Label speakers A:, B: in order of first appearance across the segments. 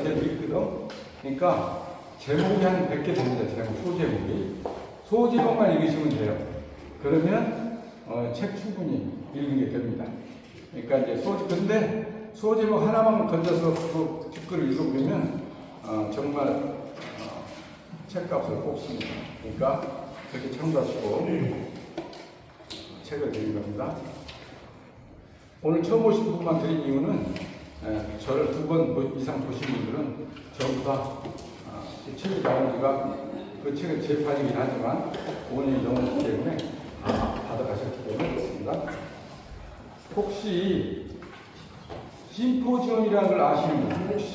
A: 제일 있거든. 그러니까 제목이 한 100개 됩니다. 제목, 소제목이. 소제목만 읽으시면 돼요. 그러면 책 충분히 읽는 게 됩니다. 그러니까 이제 근데 소제목 하나만 건져서 그 책글을 읽어보면 정말 책값을 뽑습니다. 그러니까 그렇게 참고하시고 책을 드린 겁니다. 오늘 처음 오신 분만 드린 이유는 저를 2번 이상 보신 분들은 전부 다 책이 나온 지가 그 책은 재판이긴 하지만 5년이 넘었기 때문에 받아가셨기 때문에 그렇습니다. 혹시 심포지온이라는 걸 아시는 분? 혹시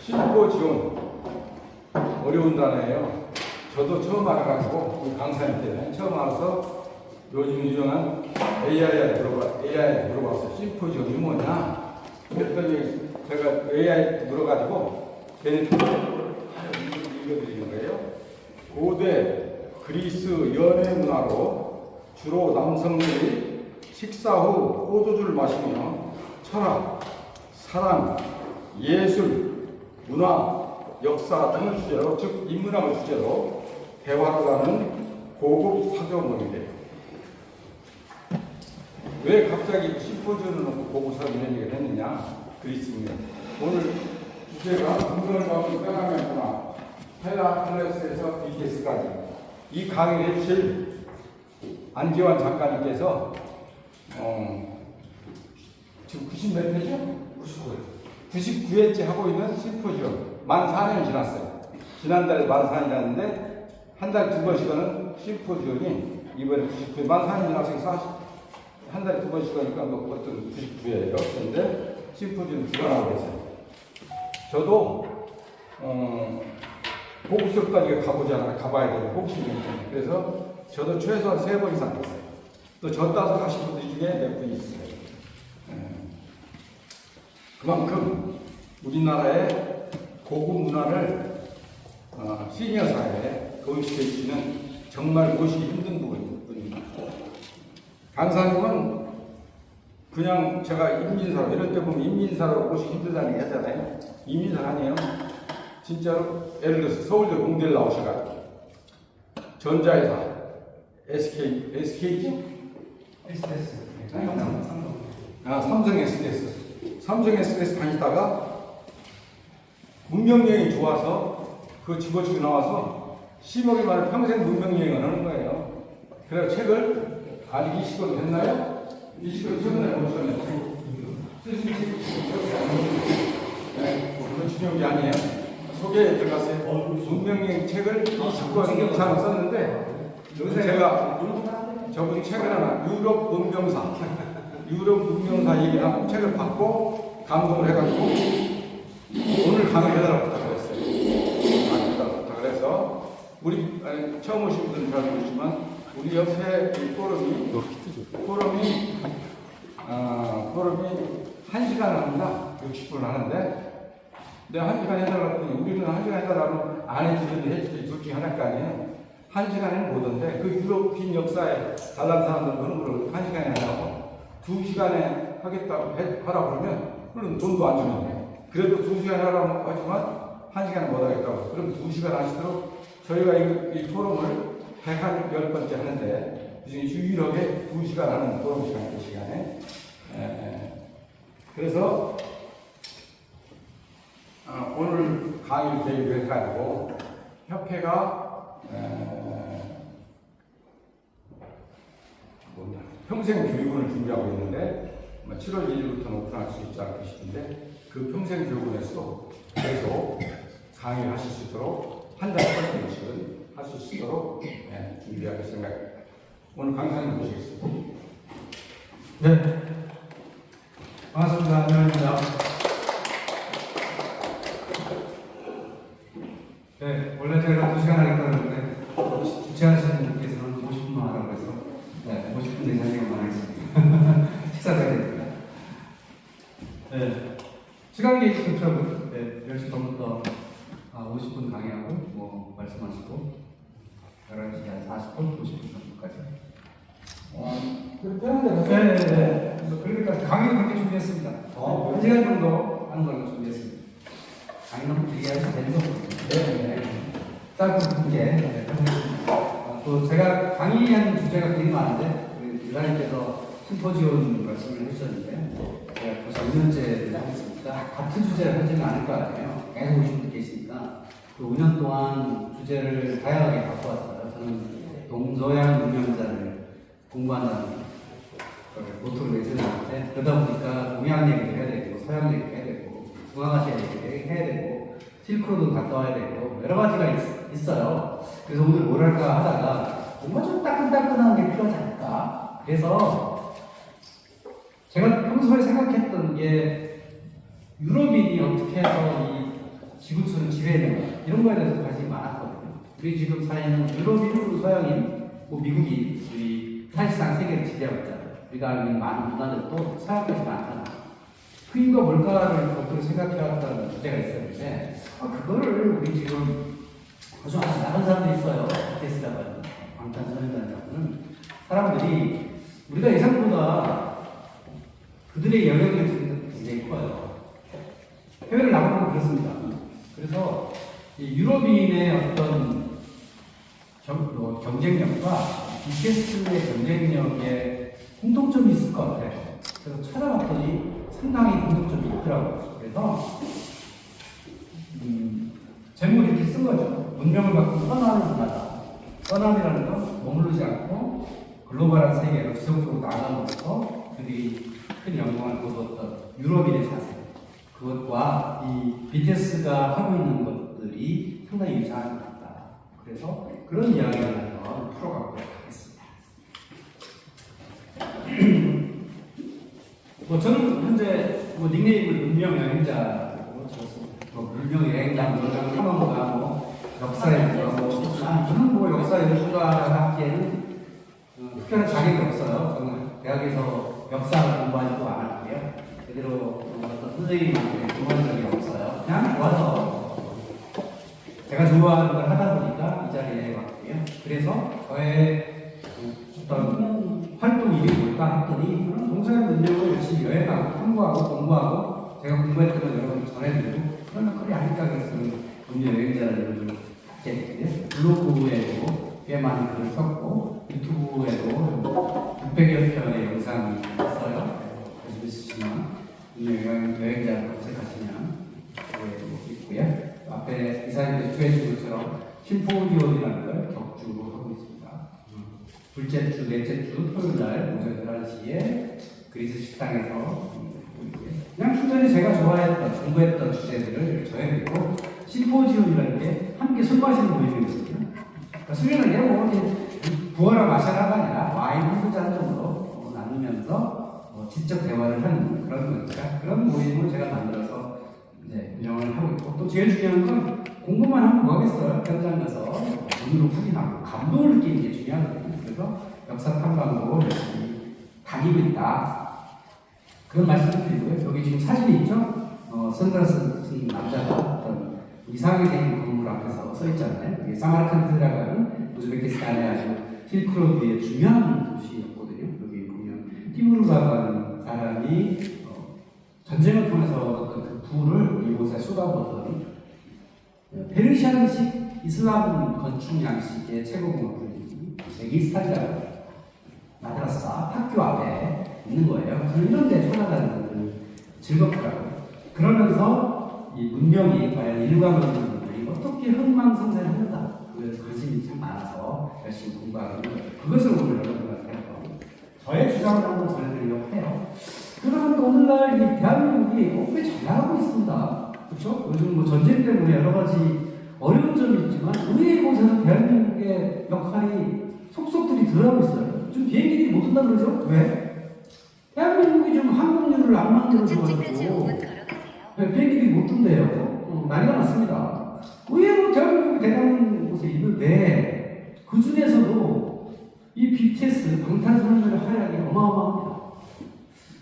A: 심포지온 어려운 단어예요. 저도 처음 알아가지고 우리 강사님 때문에 처음 알아서 요즘 유명한 AI한테 물어봤어요. 심포지온이 뭐냐? 그랬더니 제가 AI 물어가지고 걔네 읽어드리는 거예요. 고대 그리스 연애 문화로 주로 남성들이 식사 후 포도주를 마시며 철학, 사랑, 예술, 문화, 역사 등을 주제로, 즉 인문학을 주제로 대화를 하는 고급 사교문인데요. 왜 갑자기 심포지온을 놓고 고급 사교 얘기가 됐느냐? 그리스입니다. 오늘 주제가 금전과학이 떠나면구나. 헬라클레스에서 BTS까지 이 강의를 해주실 안지환 작가님께서 지금 90몇 회죠? 99회째 하고 있는 심포지온 14,000이 지났어요. 지난달에 14,000이 지났는데 한 달 2번씩 하는 심포지온이 이번에 99회 14,000이 지나서 한 달에 2번씩 하니까 그것도 99회예요. 그런데 심포지온 주관하고 계세요. 저도 고급스럽까지 가봐야 되는 호기심이 있거든요. 그래서 저도 최소한 3번 이상 갔어요. 또 저 따서 가신 분들 중에 몇 분이 있어요. 그만큼 우리나라의 고급 문화를 시니어 사회에 도입시켜 주시는 정말 모시기 힘든 부분입니다. 강사님은 그냥 제가 인민사로 이럴 때 보면 인민사로 모시기 힘들다는 얘기 하잖아요. 인민사 아니에요. 진짜로 예를 들어서 서울대 공대를 나오셔가지고 전자회사 SKG?
B: SDS.
A: 삼성 SDS 다니다가 문명여행이 좋아서 그 집어치고 나와서 10억이 많은 평생 문명여행을 하는 거예요. 그래서 책을 아직 20권 됐나요? 20권 최근에 보셨네요. 쓰신 책이 그건 중요한 게 아니에요. 소개에 들어갔어요. 문명여행 책을 20권 이상 썼는데 제가 저분 책을 하나 유럽 문명사 얘기를 하고 책을 받고 감동을 해가지고 오늘 강의 해달라고 부탁을 했어요. 그래서 우리 처음 오신 분들은 잘 모르지만 우리 옆에 포럼이 1시간을 합니다. 60분을 하는데 내가 1시간 해달라고 했더니 우리는 1시간 해달라면 안 해주든지 해주든지 둘 중에 하나일 거 아니에요. 1시간에는 보던데 그 유럽 긴 역사에 잘난 사람들은 그런 걸 1시간에 하라고 2시간에 하겠다고 하라고 그러면 물론 돈도 안 주는 거예요. 그래도 2시간 하라고 하지만 1시간에 못 하겠다고. 그럼 2시간 하시도록 저희가 이 포럼을 110번째 하는데 그중에 유일하게 2시간 하는 포럼 시간이 그 시간에 그래서 오늘 강의를 계획을 해가지고 협회가 평생 교육원을 준비하고 있는데 7월 1일부터는 오픈할 수 있지 않을까 싶은데 그 평생 교육원에서 계속 강의를 하실 수 있도록 한 달에 한 번씩은 할 수 있도록 준비할 생각입니다. 오늘 강사님 모시겠습니다.
B: 네. 반갑습니다. 안녕하십니까. 네, 원래 제가 2시간 하겠다고 했는데 주최하시는 분께서는 50분만 하라고 해서 50분 이상만 하겠습니다. 식사 자리입니다. 네. 시간 계획 순서는 10시 전부터 50분 강의하고 말씀하시고 11시 한 40분, 50분 정도까지.
A: 그렇게 하는데
B: 네. 그래서 그러니까 강의를 그렇게 준비했습니다. 1시간 정도 한 걸로 준비했습니다. 강의는 길게 하셔도 되는
A: 네.
B: 짧고 굵게 또 제가 강의하는 주제가 되게 많은데 우리 이사님께서 심포지온 말씀을 해주셨는데 제가 벌써 5년째를 하고 있으니까 같은 주제를 하지는 않을 거 아니에요. 계속 오신 분 계시니까 그 5년 동안 주제를 다양하게 바꿔왔어요. 저는 동서양 문명자를 공부한다는 걸 모토로 내세웠는데 그러다 보니까 동양 얘기도 해야 되고 서양 얘기도 해야 되고 중앙아시아 얘기도 해야 되고 실크로드 갔다 와야 되고 여러 가지가 있어요. 그래서 오늘 뭘 할까 하다가 뭔가 좀 따끈따끈한 게 필요하지 않을까. 그래서 제가 평소에 생각했던 게 유럽인이 어떻게 해서 이 지구촌을 지배했는가 이런 거에 대해서 관심이 많았거든요. 우리 지금 사회는 유럽인, 서양인, 뭐 미국이 우리 사실상 세계를 지배하고 있잖아요. 우리가 알고 있는 많은 문화들도 서양까지 많잖아요. 그 이유가 뭘까를 어떻게 생각해왔던 주제가 있었는데 그거를 우리 지금 아주 다른 사람들이 있어요. BTS라고 하는 방탄소년단이라고는 사람들이 우리가 예상보다 그들의 영향력이 굉장히 커요. 해외를 나가보면 그렇습니다. 그래서 이 유럽인의 어떤 경쟁력과 BTS의 경쟁력에 공통점이 있을 것 같아요. 그래서 찾아봤더니 상당히 공통점이 있더라고요. 그래서 제목을 이렇게 쓴 거죠. 문명을 바꾸고 떠나는 문화다. 떠남이라는 건 머무르지 않고 글로벌한 세계로 지속적으로 나아가면서 그들이 큰 영광을 거두었던 유럽인의 자세. 그것과 이 BTS가 하고 있는 것들이 상당히 유사한 것 같다. 그래서 그런 이야기를 한번 풀어가도록 하겠습니다. 뭐 저는 현재 뭐 닉네임을 문명 여행자라고 적었습니다. 뭐 문명 여행자, 문명 탐험가, 뭐 역사 연구가, 저는 뭐 역사 연구가 하기에는 특별한 자격이 없어요. 저는 대학에서 역사를 공부하지도 않았고요. 제대로 어떤 선생님한테 공부한 적이 없어요. 그냥 와서 제가 좋아하는 걸 하다 보니까 이 자리에 왔고요. 그래서 저의 어떤 활동 이름이 뭘까 했더니 동서양 문명을 열심히 여행하고 탐구하고 공부하고 제가 공부했던 걸 여러분들 전해드리고 그러면 그게 아닐까 그래서 문명 여행자라는 이름을 갖게 됐거든요. 블로그에도 꽤 많은 글을 썼고 유튜브에도 600여 편의 영상이 있어요. 관심 있으시면 문명 여행자를 검색하시면 있고요. 앞에 이사님께서 소개해주신 것처럼 심포지온이라는 걸 격주로 하고 있습니다. 둘째 주, 넷째 주, 토요일날 오전 11시에 그리스 식당에서 그냥 충분히 제가 좋아했던, 공부했던 주제들을 전해드리고 심포지온이라는 게 함께 술 마시는 모임이거든요. 그러니까 술이라는 게 뭐 부어라 마셔라가 아니라 와인 한두 잔 정도 나누면서 지적 대화를 하는 그런 거니까 그런 모임을 제가 만들어서 이제 운영을 하고 있고 또 제일 중요한 건 공부만 하면 뭐하겠어요. 현장 가서 눈으로 확인하고 감동을 느끼는 게 중요하거든요. 그래서 역사 탐방으로 열심히 다니고 있다. 그런 말씀을 드리고요. 여기 지금 사진이 있죠? 선글라스 쓴 남자가 어떤 이상하게 생긴 건물 앞에서 서 있잖아요. 이게 사마르칸트라고 하는 우즈베키스탄의 아주 실크로드의 중요한 도시였거든요. 여기 보면 티무르라고 하는 사람이 전쟁을 통해서 얻었던 그 부를 이곳에 쏟아부었던 페르시안식 이슬람 건축 양식의 최고봉을 불리는 베기스탄이라고 마드라사 학교 앞에 있는 거예요. 저는 이런 데 찾아가는 것들 즐겁더라고요. 그러면서 이 문명이 과연 인류가 만든 문명이 어떻게 흥망성쇠를 하는가 그에 관심이 참 많아서 열심히 공부하는 거예요. 그것을 오늘 여러분들한테 한번 저의 주장을 한번 전해드리려고 해요. 그러면 또 오늘날 이 대한민국이 꽤 잘나가고 있습니다. 그렇죠? 요즘 뭐 전쟁 때문에 여러 가지 어려운 점이 있지만 의외의 곳에는 대한민국의 역할이 속속들이 들어가고 있어요. 좀 비행기들이 못 온다 그러죠? 왜? 대한민국이 좀 항공률을 안 만들어줘가지고 비행기들이 못 온대요. 난리가 났습니다. 의외로 대한민국이 대단한 곳에 있는데 그 중에서도 이 BTS 방탄소년단의 활약이 어마어마합니다.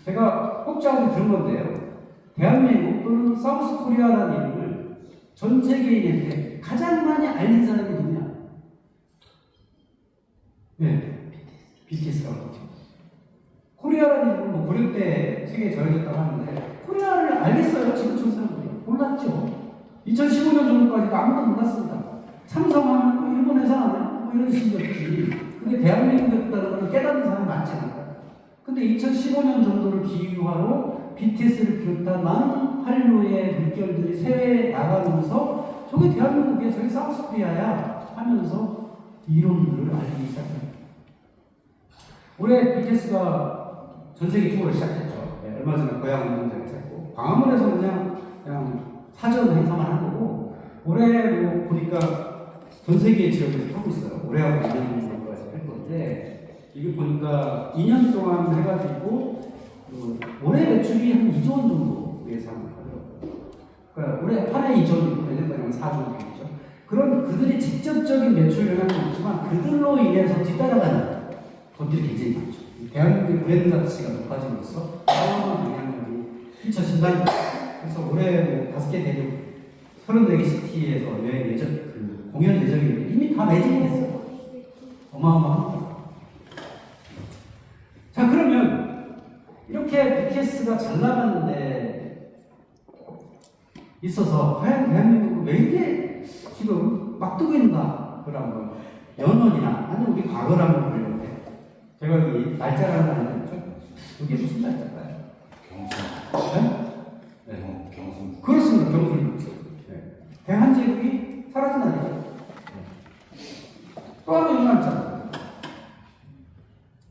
B: 제가 혹자한테 들은 건데요. 대한민국 또는 사우스 코리아라는 이름을 전 세계인한테 가장 많이 알린 사람이 누구냐? 네, BTS라고 하죠. 코리아라는 이름은 뭐 고려 때 세계에 전해졌다고 하는데 코리아를 알겠어요. 지구촌 사람들이. 몰랐죠. 2015년 정도까지도 아무도 몰랐습니다. 삼성하면 뭐 일본 회사 아니야? 뭐 이런 식이었지. 근데 대한민국이었다는 걸 깨닫는 사람이 많지 않을까. 근데 2015년 정도를 기후화로 BTS를 비롯한 많은 한류의 물결들이 세외에 나가면서 저게 대한민국이야, 저게 사우스코리아야 하면서 이론들을 알리기 시작합니다. 올해 BTS가 전 세계 투어를 시작했죠. 네, 얼마 전에 고향 운동장에서 했고, 광화문에서 그냥 사전 행사만 한 거고, 올해 뭐 보니까 전 세계 지역에서 하고 있어요. 올해하고 2년 정도까지 할 건데, 이게 보니까 2년 동안 해가지고, 올해 매출이 한 2조 원 정도 예상을 하더라고요. 그러니까 올해 8회 2조, 내년까지는 4조 원이죠. 그런 그들이 직접적인 매출 영향은 없지만, 그들로 인해서 뒤따라가는 것들이 굉장히 많죠. 대한민국의 브랜드 가치가 높아짐으로써 어마어마한 영향력이 미쳐진다. 그래서 올해 뭐 5개 대륙 34개 시티에서 공연 예정이 이미 다 매진이 됐어요. 어마어마합니다. 자, 그러면 이렇게 BTS가 잘 나가는데 있어서 과연 대한민국은 왜 이렇게 지금 막 뜨고 있는가? 그걸 한번 연원이나 아니면 우리 과거를 한번 보려고 해요. 제가 여기 날짜를 하나 했죠. 이게 무슨 날짜일까요? 경순. 네? 경순. 그렇습니다. 경순. 네. 대한제국이 사라진 날이죠. 네. 또 하나 이 날짜.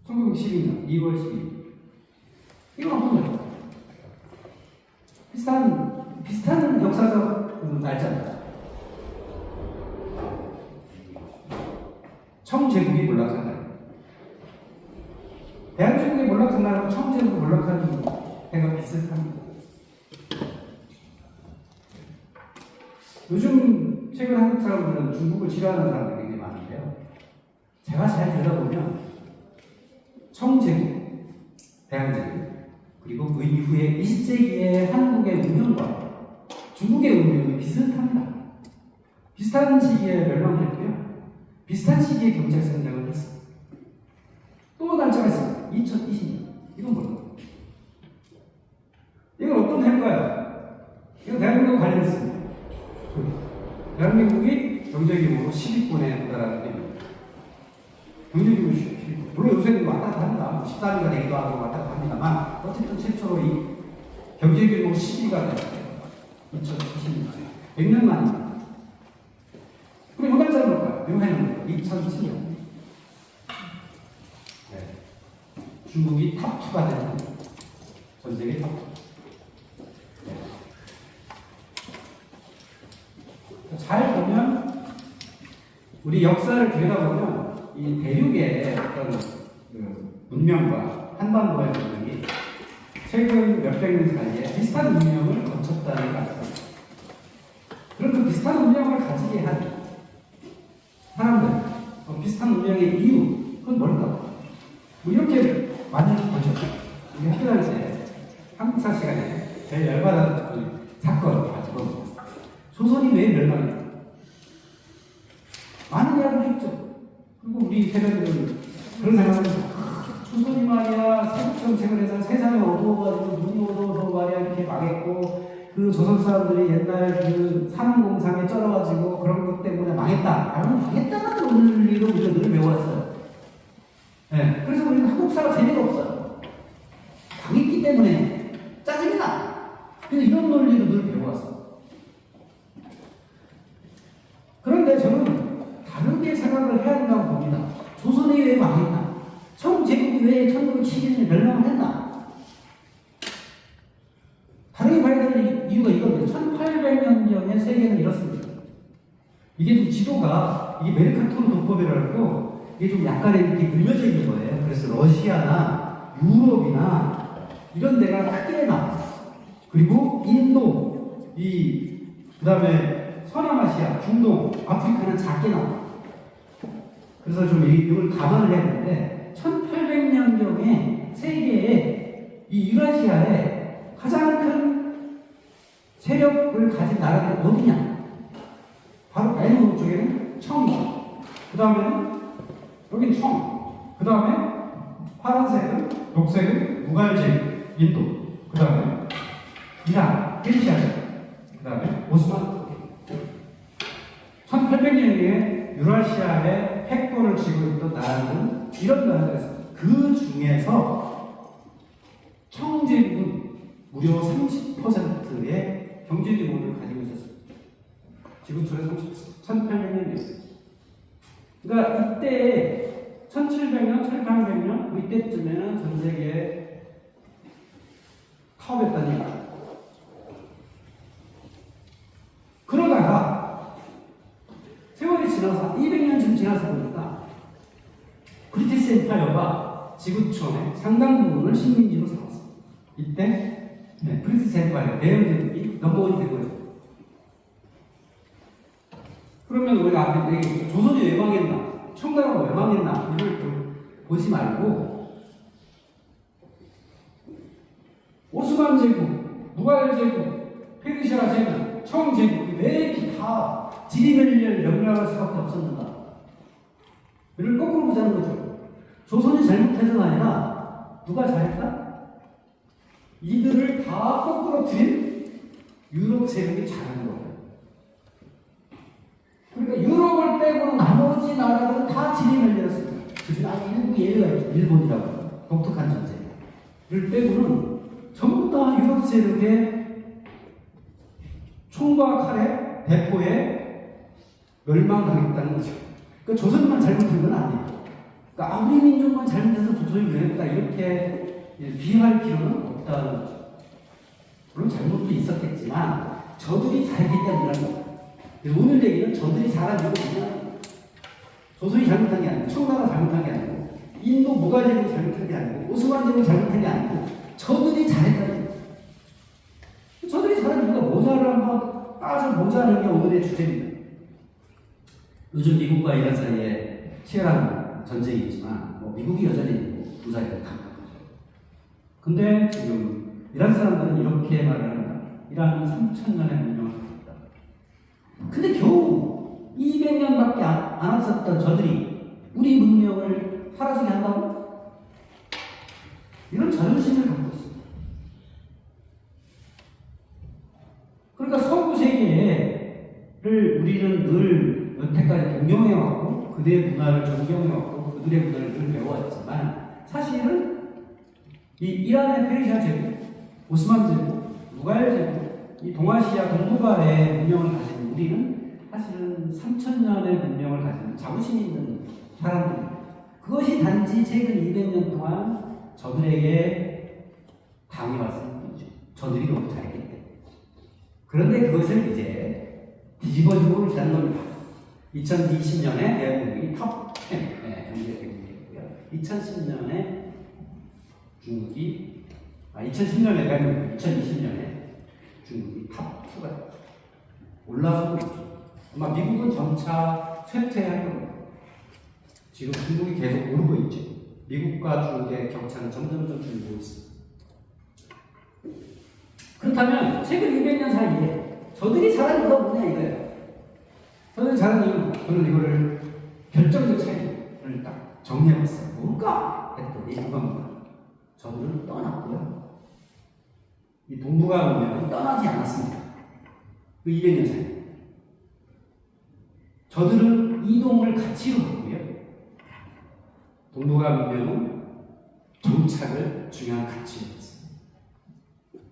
B: 1912년 2월 12일. 이건 어떤 거죠? 비슷한 역사적 날짜입니다. 청제국이 몰락한 날. 대한제국이 몰락한 날하고 청제국이 몰락한 해가 비슷합니다. 요즘 최근 한국 사람들은 중국을 싫어하는 사람들이 굉장히 많은데요. 제가 잘 들어보면 청제국, 대한제국, 그리고 그 이후에 20세기의 한국의 운명과 중국의 운명이 비슷합니다. 비슷한 시기에 멸망했고요. 비슷한 시기에 경제 성장을 했습니다. 또 날짜가 있습니다. 2020년. 이건 뭘까요? 이건 어떤 해일까요? 이건 대한민국 관련했습니다. 대한민국이 경제규모로 10위권에 도달하는 해입니다. 경제규모 10위권. 물론 요새는 왔다 갔다 합니다. 13위가 되기도 하고 왔다 갔다 합니다만, 어쨌든 최초로 이 경제규모 10위가 됐어요. 2020년. 100년 만입니다. 그럼 이 날짜는 뭘까요? 이 해는 2007년. 중국이 탑2가 되는 전 세계 탑2. 네. 잘 보면 우리 역사를 들여다보면 이 대륙의 어떤 문명과 한반도의 문명이 최근 몇백 년 사이에 비슷한 문명을 거쳤다는 걸 알습니다. 그런 그 비슷한 문명을 가지게 한 사람들, 비슷한 문명의 이유, 그건 뭘까? 뭐 이렇게 많이 보죠. 우리 학교 다닐 때 한국사 시간에 제일 열받았던 사건 가지고 조선이 왜 멸망했나? 많은 이야기를 했죠. 그리고 우리 세대들은 그런 생각을 했죠. 조선이 말이야 세국 정책을 해서 세상이 어두워가지고 눈이 어두워서 말이야 이렇게 망했고 그 조선 사람들이 옛날 그 산업공상에 쩔어가지고 그런 것 때문에 망했다. 라고 망했다는 논리로 우리가 늘 배워왔어요. 네. 그래서 우리는 한국사가 재미가 없어요. 당했기 때문에 짜증이 나. 그래서 이런 논리로 늘 배워왔어요. 그런데 저는 다르게 생각을 해야 한다고 봅니다. 조선이 왜 망했나? 청제국이 왜 1907년에 멸망을 했나? 다르게 봐야 되는 이유가 이겁니다. 1800년경에 세계는 이렇습니다. 이게 좀 지도가, 이게 메르카토르 도법이라고 이게 좀 약간 이렇게 늘려져 있는 거예요. 그래서 러시아나 유럽이나 이런 데가 크게 나왔어요. 그리고 인도, 그 다음에 서남아시아, 중동, 아프리카는 작게 나와요. 그래서 좀 이걸 감안을 해야 되는데 1800년경에 세계에 이 유라시아에 가장 큰 세력을 가진 나라가 어디냐? 바로 맨 오른쪽에는 청이죠. 그 다음에는 여기는 청. 그 다음에 파란색은, 녹색은 무갈제, 인도. 그 다음에 이란, 페르시아죠. 그 다음에 오스만. 1800년에 유라시아에 패권을 쥐고 있던 나라들은 이런 나라가 있습니다. 그 중에서 청제국은 무려 30%의 경제 규모를 가지고 있었습니다. 지구촌의 30%. 1800년이었어요. 그러니까 이때 1700년, 1800년 이때쯤에는 전 세계에 타업했다는 얘기죠. 그러다가 세월이 지나서 200년쯤 지나서 보니까 브리티시 엠파이어가 지구촌의 상당 부분을 식민지로 삼았어요. 이때 브리티시 엠파이어 대영제국이 넘버원이 된 거죠. 그러면 우리가 앞에 얘기했죠. 조선이 왜 망했나? 청나라가 왜 망했나? 이걸 보지 말고 오스만 제국, 무가일 제국, 페르시아 제국, 청 제국이 왜 이렇게 다 지리멸렬 명령할 수밖에 없었는가? 이를 거꾸로 보자는 거죠. 조선이 잘못해서가 아니라 누가 잘했다? 이들을 다 거꾸로 들인 유럽 세력이 잘한 거예요. 그러니까 유럽을 빼고는 나머지 나라들은 다 지리멸렬했습니다. 그중에 아주 일부 예외가 있죠. 일본이라고 독특한 존재를 빼고는 전부 다 유럽 세력의 총과 칼에 대포에 멸망당했다는 거죠. 그러니까 조선만 잘못한 건 아니에요. 그러니까 아무리 민족만 잘못해서 조선이 그랬다 이렇게 비할 필요는 없다는 거죠. 물론 잘못도 있었겠지만 저들이 잘했기 때문이라는 거예요. 그래서 오늘 얘기는 저들이 잘한 이유가 뭐냐? 조선이 잘못한 게 아니고 청나라가 잘못한 게 아니고 인도 무가제국이 잘못한 게 아니고 오스만 제국이 잘못한 게 아니고 저들이 잘했다는 거예요. 저들이 잘한 이유가 뭐냐를 한번 따져보자는 게 오늘의 주제입니다. 요즘 미국과 이란 사이에 치열한 전쟁이 있지만 미국이 여전히 부자리를 강력하죠. 근데 지금 이란 사람들은 이렇게 말을 합니다. 이란은 3000년의 문명을 가졌다. 근데 겨우 200년밖에 안 앞섰던 저들이 우리 문명을 사라지게 한다고? 이런 자존심을 갖고 있습니다. 그러니까 서구 세계를 우리는 늘 여태까지 동경해왔고 그들의 문화를 존경해왔고 그들의 문화를 늘 배워왔지만 사실은 이 이란의 페르시아 제국, 오스만 제국, 무가일 제국, 이 동아시아 동북아의 문명을 가진 우리는 사실은 3000년의 문명을 가진 자부심 있는 사람들입니다. 그것이 단지 최근 200년 동안 저들에게 당해왔을 뿐이죠. 저들이 너무 잘했기 때문에. 그런데 그것을 이제 뒤집어지고 있다는 겁니다. 2020년에 대한민국이 탑 10에 경제되고요. 2010년에 중국이 2010년에 대한민국, 2020년에 중국이 탑 2가 올라서고 있죠. 아마 미국은 점차 쇠퇴할 겁니다. 지금 중국이 계속 오르고 있죠. 미국과 중국의 격차는 점점점 줄고 있습니다. 그렇다면 최근 200년 사이에 저들이 잘한 이유가 뭐냐 이거예요. 저는 잘한 이유, 저는 이거를 결정적 차이를 딱 정리해봤어요. 뭘까? 했더니 이겁니다. 저들은 떠났고요. 이 동북아 문명은 떠나지 않았습니다. 그 200년 사이. 저들은 이동을 가치로 했고요. 동북아 문명은 정착을 중요한 가치로 했습니다.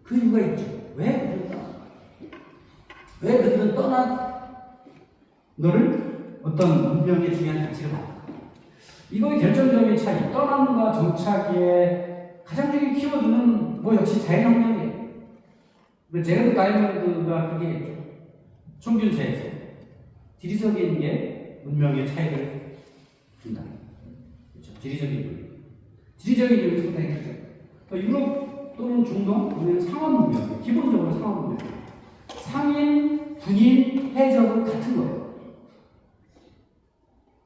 B: 그 이유가 있죠. 왜 그들은 떠났을까? 왜 그들은 너를 어떤 문명의 중요한 가치로 봤을까? 이거의 결정적인 차이, 떠남과 정착의 가장 중요한 키워드는 역시 자연환경이에요. 제레드 다이먼드가 그렇게 했죠. 총균세에서 지리적인 게 문명의 차이를 준다. 그렇죠. 지리적인 요인. 지리적인 요인이 상당히 크죠. 그러니까 유럽 또는 중동, 우리는 상원 문명, 기본적으로 상원 문명. 상인, 군인, 해적은 같은 거예요.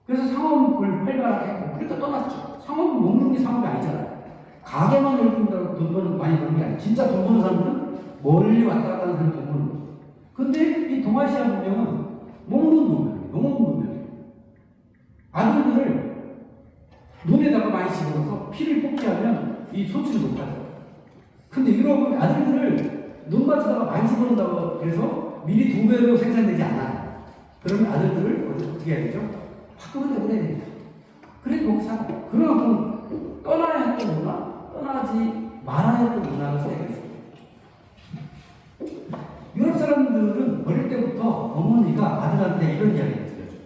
B: 그래서 상업을 활발하게 했고, 그러니까 떠났죠. 상업은 못 먹는 게 상업이 아니잖아요. 가게만 열고 있다고 돈 버는 많이 버는 게 아니에요. 진짜 돈 버는 사람은 멀리 왔다 갔다 하는 사람이 돈 버는 거죠. 근데 이 동아시아 문명은 먹는 문명이에요. 농업 문명이에요. 아들들을 눈에다가 많이 집어넣어서 피를 뽑게 하면 이 소출이 높아져요. 근데 유럽은 아들들을 논밭에다가 많이 집어넣는다고 그래서 미리 2배로 생산되지 않아요. 그러면 아들들을 어떻게 해야 되죠? 학급을 내보내야 됩니다. 그래 먹고 사고. 그러면 떠나야 할 때 문화, 떠나지 말아야 할 때 문화가 차이가 있습니다. 유럽 사람들은 어릴 때부터 어머니가 아들한테 이런 이야기를 들려줘요.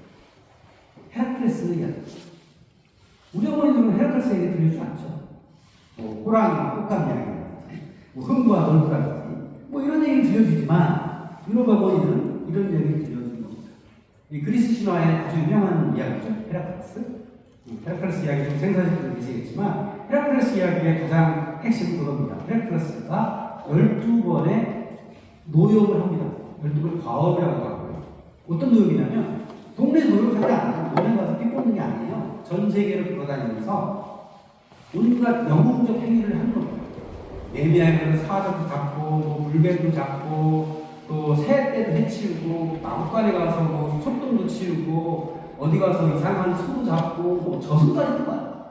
B: 헤라클레스 이야기. 우리 어머니들은 헤라클레스 얘기 들려주지 않죠. 뭐 호랑이와 꽃감 이야기, 뭐 흥부와 놀부라든지 뭐 이런 얘기를 들려주지만 유럽 어머니는 이런 이야기를 들려주는 겁니다. 이 그리스 신화의 아주 유명한 이야기죠. 헤라클레스. 헤라클레스 이야기 좀 생소하신 계시겠지만 헤라클레스 이야기의 가장 핵심은 그겁니다. 헤라클레스가 12번의 노역을 합니다. 12번 과업이라고 하고요. 어떤 노역이냐면 동네 노역하지 않아요. 논에 가서 피 뽑는 게 아니에요. 전 세계를 돌아다니면서 온갖 영웅적 행위를 하는 겁니다. 매미아에는 사자도 잡고, 뭐 물뱀도 잡고, 또 새떼도 해치우고, 나무관에 가서 뭐 소똥도 치우고, 어디 가서 이상한 소도 잡고, 뭐 저승까지 들어가요.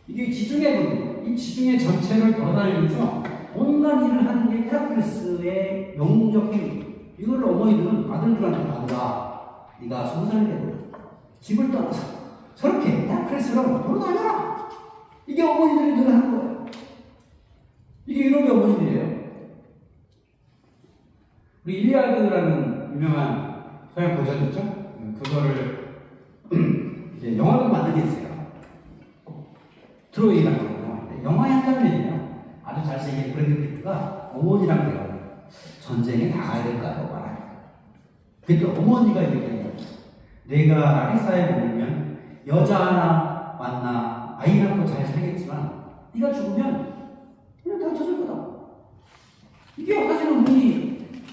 B: 이게 지중해거든요. 이 지중해 전체를 돌아다니면서 온갖 일을 하는 게 헤라클레스의 영웅적 행위. 이걸 어머니들은 아들들한테 아들아, 네가 20살이 되고 집을 떠나서 저렇게 헤라클레스랑 돌아다녀라. 이게 어머니들이 늘 하는 거예요. 이게 유럽의 어머니들이에요. 우리 일리아드라는 유명한 서양 고전 있죠? 그거를 이제 영화로 만든 게 있어요. 트로이라는 영화. 영화의 한 장면이에요. 아주 잘생긴 브래드 피트가 어머니랑 대화해요. 전쟁에 나가야 될까요? 말아요. 그때 어머니가 얘기해요. 내가 라리사에 머물면 여자 하나 만나 아이 낳고 잘 살겠지만 네가 죽으면 그냥 다 젖을 거다. 이게 사실은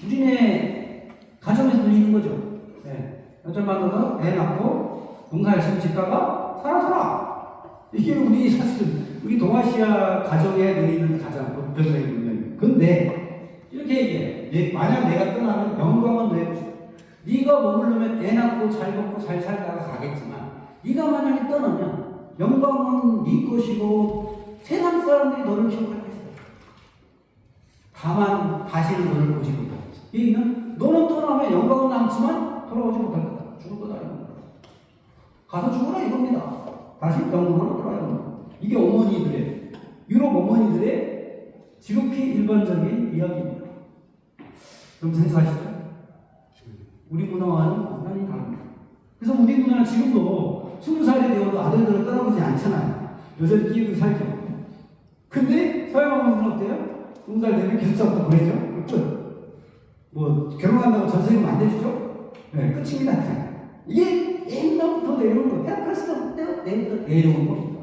B: 우리네 가정에서 들리는 거죠. 네. 여자 만나서 애 낳고 농사 열심히 짓다가 살아. 이게 우리 사실은 우리 동아시아 가정에 누리는 가장 보편적인 문명이에요. 근데 이렇게 얘기해. 만약 내가 떠나면 영광은 내 것이다. 네가 머물르면 애 낳고 잘 먹고 잘 살다가 가겠지만 네가 만약에 떠나면 영광은 네 것이고 세상 사람들이 너를 기억할 것이다. 다만 다시는 너를 보지 못할 것이다. 얘기는 너는 떠나면 영광은 남지만 돌아오지 못할 거다. 죽을 거다. 가서 죽으라 이겁니다. 다시 영광으로 돌아요. 이게 어머니들의, 유럽 어머니들의 지극히 일반적인 이야기입니다. 좀 생소하시죠? 우리 문화와는 완전히 다릅니다. 그래서 우리 문화는 지금도 20살이 되어도 아들들을 떠나보지 않잖아요. 여전히 끼고 살죠. 근데 서양 어머니는 어때요? 20살 되면 결혼하고 보내죠? 뭐 결혼한다고 전세금 안 내주죠? 네, 끝입니다. 이게 옛날부터 내려온 거, 헤라클레스부터 내려온 겁니다.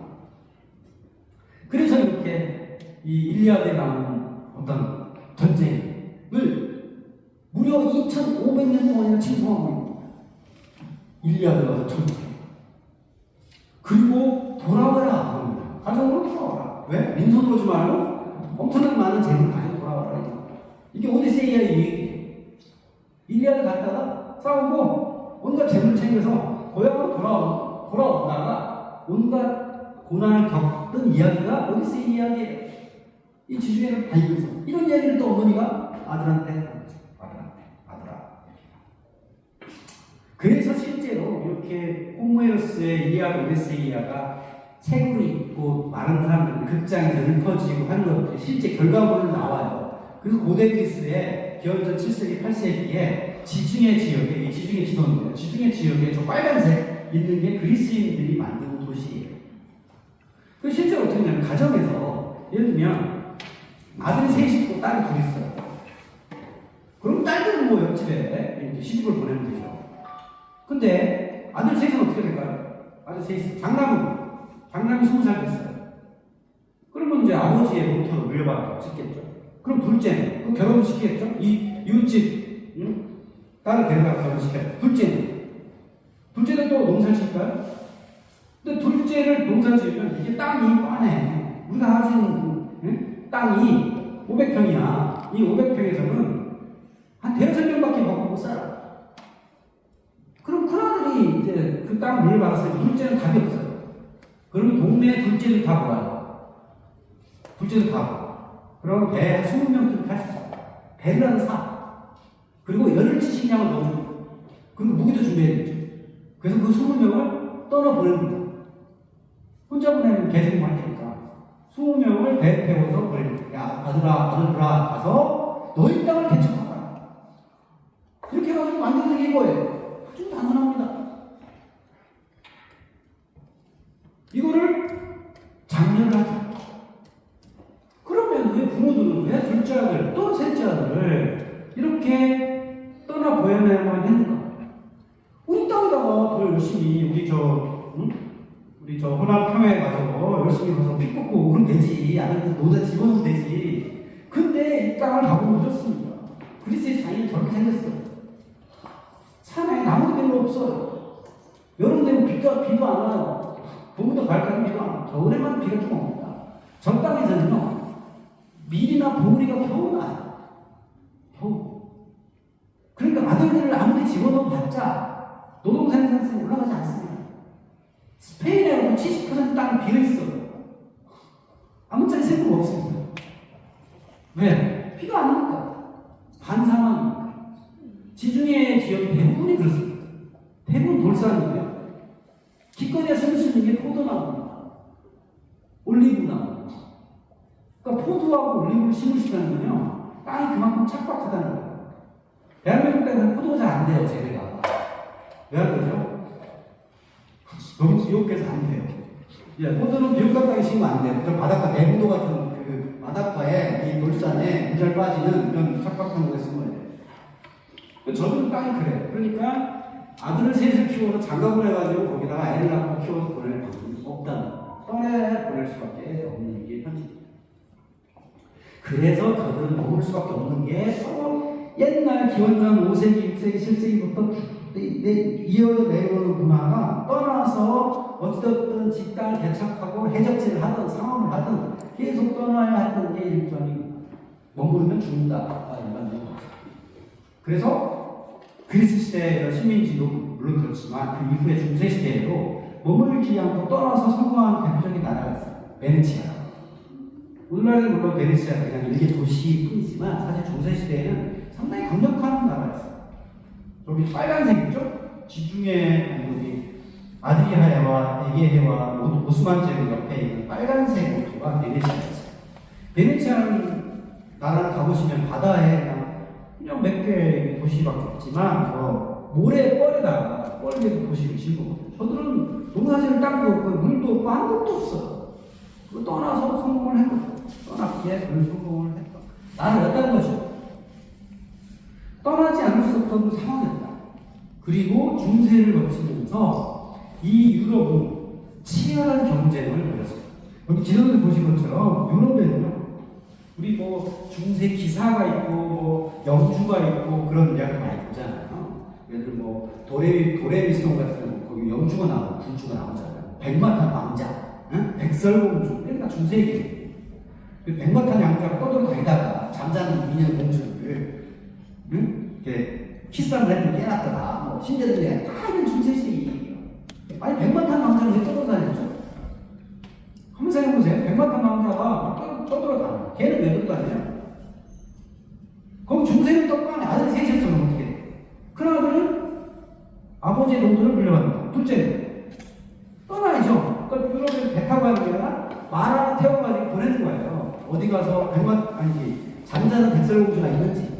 B: 그래서 이렇게 이 일리아드에 나오는 어떤 전쟁을 무려 2,500년 동안이나 침공하고 있습니다. 일리아드가 전쟁. 그리고 돌아와라 그럽니다. 가정으로 돌아와라. 왜? 민소로 오지 말고 엄청나게 많은 재물을 가지고 돌아와라. 이게 오디세이아의 얘기예요. 일리아드 갔다가 싸우고 온갖 재물 챙겨서 고향으로 돌아오다가 온갖 고난을 겪던 이야기가 오디세이 이야기예요. 이 지중해를 다니면서 이런 이야기를 또 어머니가 아들한테 하는 거죠. 아들아. 그래서 실제로 이렇게 호메로스의 일리아드 오디세이아가 책으로 읽고 많은 사람들 극장에서 읊어지고 하는 것들이 실제 결과물로 나와요. 그래서 고대 그리스의 기원전 7세기, 8세기에 지중해 지역에, 이 지중해 지도인데요. 지중해 지역에 저 빨간색 있는 게 그리스인들이 만든 도시예요. 그 실제로 어떻게 하냐면 가정에서 예를 들면 아들이 셋이 있고 딸이 둘 있어요. 그럼 딸들은 뭐 옆집에 이렇게 시집을 보내면 되죠. 근데 아들 셋은 어떻게 될까요? 아들 셋이 장남이 20살 됐어요. 그러면 이제 아버지의 목표로 물려받고 싶겠죠. 그럼 둘째는 그럼 결혼을 시키겠죠? 이 이웃집 딸을 데려다가 결혼시켜요. 둘째는 또 농사를 짓을까요? 근데 둘째를 농사 지으면 이게 땅이 뻔해. 우리가 가진 땅이 500평이야. 이 500평에서는 한 대여섯 명밖에 먹고 못 살아. 그럼 큰아들이 이제 그 땅을 물려받았으니 둘째는 답이 없어요. 그러면 동네 둘째를 다 모아요. 둘째를 다 모아요. 그럼 배 20명쯤 탈 수 있어요. 배를 사. 그리고 열흘치 식량을 넣어주고, 그리고 무기도 준비해야겠죠. 그래서 그 20명을 떠나보내는 거예요. 혼자 보내면 개생할 테니까 20명을 배에 태워서 보내는 거예요. 야, 아들아, 가서 너희 땅을 개척하라. 이렇게 해가지고 만드는 게 이거예요. 아주 단순합니다. 이거를 장려를 하죠. 그러면 왜 부모들은 왜 둘째 아들 또 셋째 아들을 이렇게 떠나 보내야만 했는가? 우리 땅에다가 더 열심히 우리 저 호남 평야에 가서 열심히 가서 피 뽑고 그럼 되지. 아니면 노다 집어넣으면 되지. 근데 이 땅을 가보면 늦었습니다. 그리스의 장인이 저렇게 생겼어요. 산에 나무도 별로 없어요. 여름 되면 비도 안 와요. 봄부터 가을까지 비도 안 와요. 겨울에만 비가 좀 옵니다. 저 땅에서는요, 밀이나 보리가 겨우 나요. 겨우. 그러니까 아들들을 아무리 집어넣어 봤자 노동생산성이 올라가지 않습니다. 스페인에 70% 땅이 비어있어요. 아무짝에 생각 없습니다. 왜? 비가 안 오니까. 반사막이니까. 지중해 지역이 대부분이 그렇습니다. 대부분 돌산이고요. 길거리에 설 수 있는 게 포도나무입니다. 올리브나무. 그러니까 포도하고 올리브를 심으시다는 건요, 땅이 그만큼 척박하다는 거예요. 대한민국 땅에서는 포도가 잘 안 돼요, 재배가. 왜 안 되죠? 너무 지옥해서 안 돼요. 예, 포도는 비옥한 땅에 심으면 안 돼요. 저 바닷가 내부도 같은 그 바닷가에 이 돌산에 물잘 빠지는 이런 척박한 곳에 심어야 돼요. 저는 땅이 그래요. 그러니까 아들을 셋을 키워서 장가보내 해가지고 거기다가 애를 낳고 키워서 보낼 방법이 없다는 거예요. 떠내 보낼 수밖에 없는 게 현실입니다. 그래서 저들은 먹을 수밖에 없는 게 옛날 기원전 5세기, 6세기, 7세기부터 이어져 내려오는 문화가 떠나서 어찌됐든 직장을 개척하고 해적질을 하든 상업을 하든 계속 떠나야 했던 게 일종의 머무르면 죽는다. 일반적인 거죠. 그래서 그리스 시대의 식민지도 물론 그렇지만 그 이후에 중세 시대에도 머물지 않고 떠나서 성공한 대표적인 나라가 있어요. 베네치아. 오늘날은 물론 베네치아가 그냥 일개 도시뿐이지만 사실 중세 시대에는 상당히 강력한 나라였어요. 저기 빨간색이죠? 지중해 여기 아드리아해와 에게해와 오스만 제국 옆에 있는 빨간색 모토가 베네치아였어요. 베네치아는 나라를 가보시면 바다에 그냥 몇 개의 도시밖에 없지만 저 모래벌에다가 뻘개도 도시를 지고 저들은 농사지을 땅도 없고 물도 없고 아무것도 없어요. 그거 떠나서 성공을 한 거죠. 떠났기에 그런 성공을 했다. 나를 였다는 거죠. 떠나지 않을 수 없던 상황이었다. 그리고 중세를 거치면서 이 유럽은 치열한 경쟁을 벌였습니다. 여기 지도를 보신 것처럼 유럽에는요, 우리 뭐 중세 기사가 있고 뭐 영주가 있고 그런 이야기 많이 보잖아요. 예를 들어 뭐 도레미송 같은 거기 영주가 나오고 군주가 나오잖아요. 백마탄 왕자, 응? 백설공주, 그러니까 중세 얘기. 백마탄 왕자가 떠돌아다니다가 잠자는 미녀 공주를 이렇게 키스를 했더니 깨놨더라. 뭐 신데렐라 다 이런 중세 시대 얘기예요. 아니 백마탄 왕자는 왜 떠돌아다녔죠? 한번 생각해보세요. 백마탄 왕자가 떠돌아다녀. 걔는 왜 떠돌아다녀? 그럼 중세는 떡방에 아들이 셋이었으면 어떻게 돼? 큰 아들은 아버지의 농토를 물려받는다. 둘째는 떠나야죠. 그러니까 유럽에 배 타고 가는 게 아니라 말 하나 태워가지고 보내는 거예요. 어디 가서 잠자는 백설공주가 있는지,